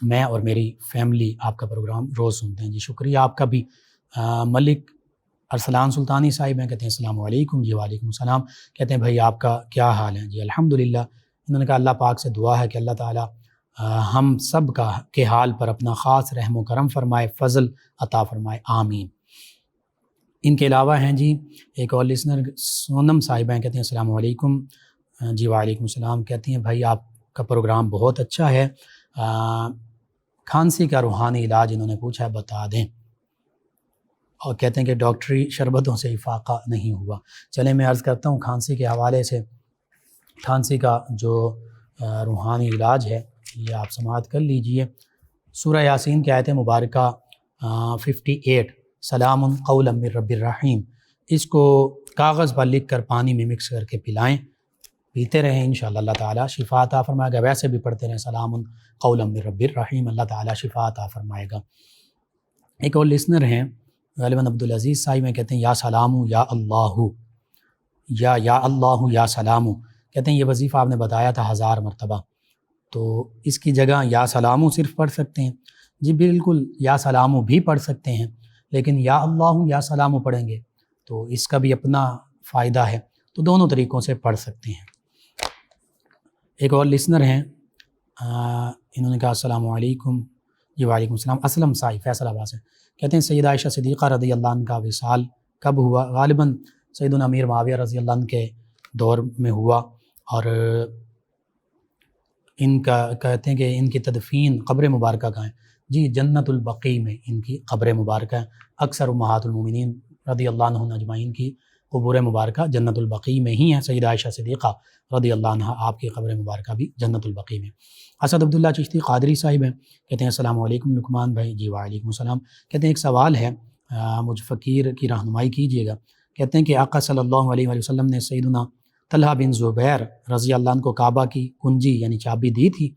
میں اور میری فیملی آپ کا پروگرام روز سنتے ہیں۔ جی شکریہ آپ کا بھی۔ ملک ارسلان سلطانی صاحب ہیں، کہتے ہیں السلام علیکم۔ جی وعلیکم السلام۔ کہتے ہیں بھائی آپ کا کیا حال ہے؟ جی الحمدللہ۔ انہوں نے کہا اللہ پاک سے دعا ہے کہ اللہ تعالیٰ ہم سب کے حال پر اپنا خاص رحم و کرم فرمائے، فضل عطا فرمائے، آمین۔ ان کے علاوہ ہیں جی ایک اور لسنر سونم صاحبہ ہیں، کہتے ہیں السلام علیکم۔ جی وعلیکم السلام۔ کہتی ہیں بھائی آپ کا پروگرام بہت اچھا ہے، کھانسی کا روحانی علاج انہوں نے پوچھا ہے، بتا دیں۔ اور کہتے ہیں کہ ڈاکٹری شربتوں سے افاقہ نہیں ہوا۔ چلیں میں عرض کرتا ہوں کھانسی کے حوالے سے، کھانسی کا جو روحانی علاج ہے یہ آپ سماعت کر لیجئے۔ سورہ یاسین کی آیت مبارکہ 58 سلام قولا من رب الرحیم، اس کو کاغذ پر لکھ کر پانی میں مکس کر کے پلائیں، پیتے رہیں، انشاءاللہ اللہ تعالیٰ شفا عطا فرمائے گا۔ ویسے بھی پڑھتے رہیں سلام قولا من رب الرحیم، اللہ تعالیٰ شفا عطا فرمائے گا۔ ایک اور لسنر ہیں غالباً عبدالعزیز صاحب میں، کہتے ہیں یا سلام یا اللہ، یا اللہ یا سلام، کہتے ہیں یہ وظیفہ آپ نے بتایا تھا 1000 مرتبہ، تو اس کی جگہ یا سلام صرف پڑھ سکتے ہیں؟ جی بالکل، یا سلام بھی پڑھ سکتے ہیں، لیکن یا اللہ یا سلام پڑھیں گے تو اس کا بھی اپنا فائدہ ہے، تو دونوں طریقوں سے پڑھ سکتے ہیں۔ ایک اور لسنر ہیں، انہوں نے کہا السلام علیکم۔ جی وعلیکم السلام۔ اسلم صاحب فیصل آباد سے، کہتے ہیں سیدہ عائشہ صدیقہ رضی اللہ عنہ کا وصال کب ہوا؟ غالباً سیدنا امیر معاویہ رضی اللہ عنہ کے دور میں ہوا، اور ان کا کہتے ہیں کہ ان کی تدفین قبر مبارکہ کہاں ہے؟ جی جنت البقیع میں ان کی قبر مبارکہ ہے۔ اکثر امہات المومنین رضی اللہ عنہ اجمعین کی قبور مبارکہ جنت البقیع میں ہی ہیں۔ سیدہ عائشہ صدیقہ رضی اللہ عنہ آپ کی قبر مبارکہ بھی جنت البقیع میں۔ اسد عبداللہ چشتی قادری صاحب ہیں، کہتے ہیں السلام علیکم لقمان بھائی۔ جی وعلیکم السلام۔ کہتے ہیں ایک سوال ہے، مجھ فقیر کی رہنمائی کیجیے گا۔ کہتے ہیں کہ آقا صلی اللہ علیہ وآلہ وسلم نے سیدنا طلحہ بن زبیر رضی اللہ عنہ کو کعبہ کی کنجی یعنی چابی دی تھی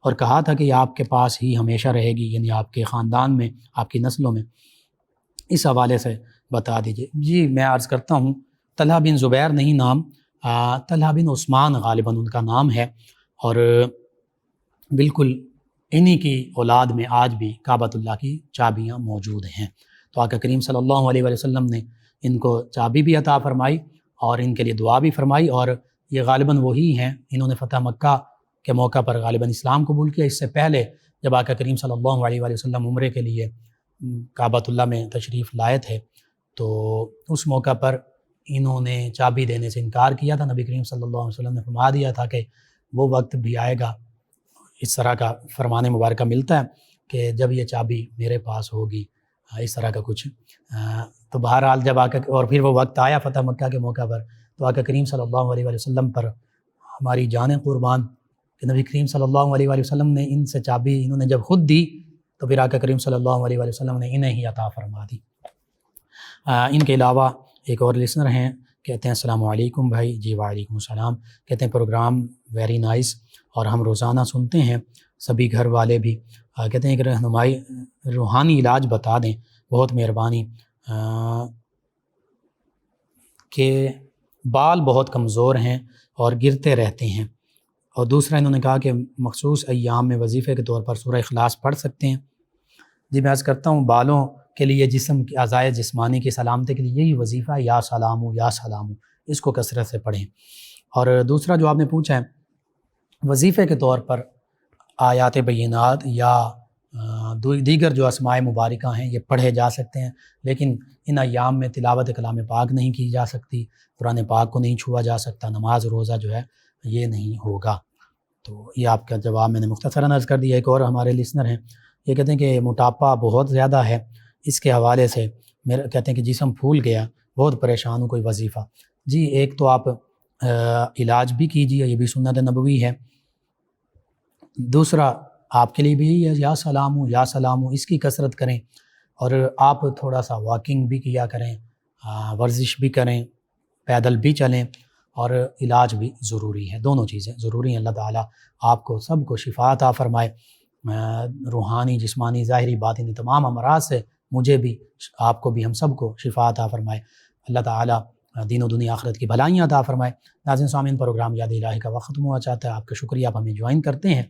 اور کہا تھا کہ یہ آپ کے پاس ہی ہمیشہ رہے گی، یعنی آپ کے خاندان میں، آپ کی نسلوں میں، اس حوالے سے بتا دیجیے۔ جی میں عرض کرتا ہوں، طلحہ بن زبیر نہیں نام، طلحہ بن عثمان غالباً ان کا نام ہے، اور بالکل انہی کی اولاد میں آج بھی کعبۃ اللہ کی چابیاں موجود ہیں۔ تو آقا کریم صلی اللہ علیہ وآلہ وسلم نے ان کو چابی بھی عطا فرمائی اور ان کے لیے دعا بھی فرمائی، اور یہ غالباً وہی ہیں، انہوں نے فتح مکہ کے موقع پر غالباً اسلام قبول کیا۔ اس سے پہلے جب آقا کریم صلی اللہ علیہ وآلہ وسلم عمرے کے لیے کعبۃ اللہ میں تشریف لائے تھے تو اس موقع پر انہوں نے چابی دینے سے انکار کیا تھا۔ نبی کریم صلی اللہ علیہ وسلم نے فرما دیا تھا کہ وہ وقت بھی آئے گا، اس طرح کا فرمان مبارکہ ملتا ہے کہ جب یہ چابی میرے پاس ہوگی، اس طرح کا کچھ۔ تو بہرحال جب اور پھر وہ وقت آیا فتح مکہ کے موقع پر، تو آقا کریم صلی اللہ علیہ وآلہ وسلم پر ہماری جانیں قربان کہ نبی کریم صلی اللہ علیہ وآلہ وسلم نے ان سے چابی انہوں نے جب خود دی تو پھر آقا کریم صلی اللہ علیہ وآلہ وسلم نے انہیں ہی عطا فرما دی۔ ان کے علاوہ ایک اور لسنر ہیں، کہتے ہیں السلام علیکم بھائی۔ جی وعلیکم السلام۔ کہتے ہیں پروگرام ویری نائس اور ہم روزانہ سنتے ہیں، سبھی گھر والے بھی۔ کہتے ہیں کہ رہنمائی روحانی علاج بتا دیں، بہت مہربانی۔ کہ بال بہت کمزور ہیں اور گرتے رہتے ہیں، اور دوسرا انہوں نے کہا کہ مخصوص ایام میں وظیفے کے طور پر سورہ اخلاص پڑھ سکتے ہیں۔ جی میں عرض کرتا ہوں، بالوں کے لیے، جسم کے اعضاء جسمانی کی سلامتی کے لیے یہی وظیفہ ہے، یا سلامو یا سلامو، اس کو کثرت سے پڑھیں۔ اور دوسرا جو آپ نے پوچھا ہے، وظیفے کے طور پر آیات بینات یا دیگر جو اسماء مبارکہ ہیں یہ پڑھے جا سکتے ہیں، لیکن ان ایام میں تلاوت کلام پاک نہیں کی جا سکتی، قرآن پاک کو نہیں چھوا جا سکتا، نماز روزہ جو ہے یہ نہیں ہوگا۔ تو یہ آپ کا جواب میں نے مختصراً عرض کر دیا۔ ایک اور ہمارے لسنر ہیں، یہ کہتے ہیں کہ موٹاپا بہت زیادہ ہے، اس کے حوالے سے کہتے ہیں کہ جسم پھول گیا، بہت پریشان ہوں، کوئی وظیفہ۔ جی ایک تو آپ علاج بھی کیجیے، یہ بھی سنت نبوی ہے۔ دوسرا آپ کے لیے بھی یہی ہے، یا سلامو یا سلامو، اس کی کثرت کریں، اور آپ تھوڑا سا واکنگ بھی کیا کریں، ورزش بھی کریں، پیدل بھی چلیں، اور علاج بھی ضروری ہے۔ دونوں چیزیں ضروری ہیں۔ اللہ تعالیٰ آپ کو سب کو شفا عطا فرمائے، روحانی، جسمانی، ظاہری، باطنی تمام امراض سے مجھے بھی، آپ کو بھی، ہم سب کو شفا عطا فرمائے۔ اللہ تعالیٰ دین و دنیا آخرت کی بھلائیاں عطا فرمائے۔ ناظرین سامعین، پروگرام یاد الہی کا وقت ختم ہوا چاہتا ہے، آپ کا شکریہ، آپ ہمیں جوائن کرتے ہیں۔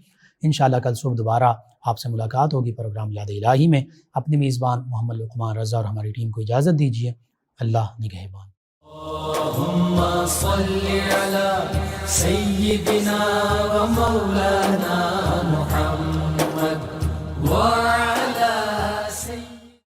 انشاءاللہ کل صبح دوبارہ آپ سے ملاقات ہوگی پروگرام یاد الہی میں۔ اپنی میزبان محمد لقمان رضا اور ہماری ٹیم کو اجازت دیجیے۔ اللہ نگہبان۔ اللهم صل على سيدنا ومولانا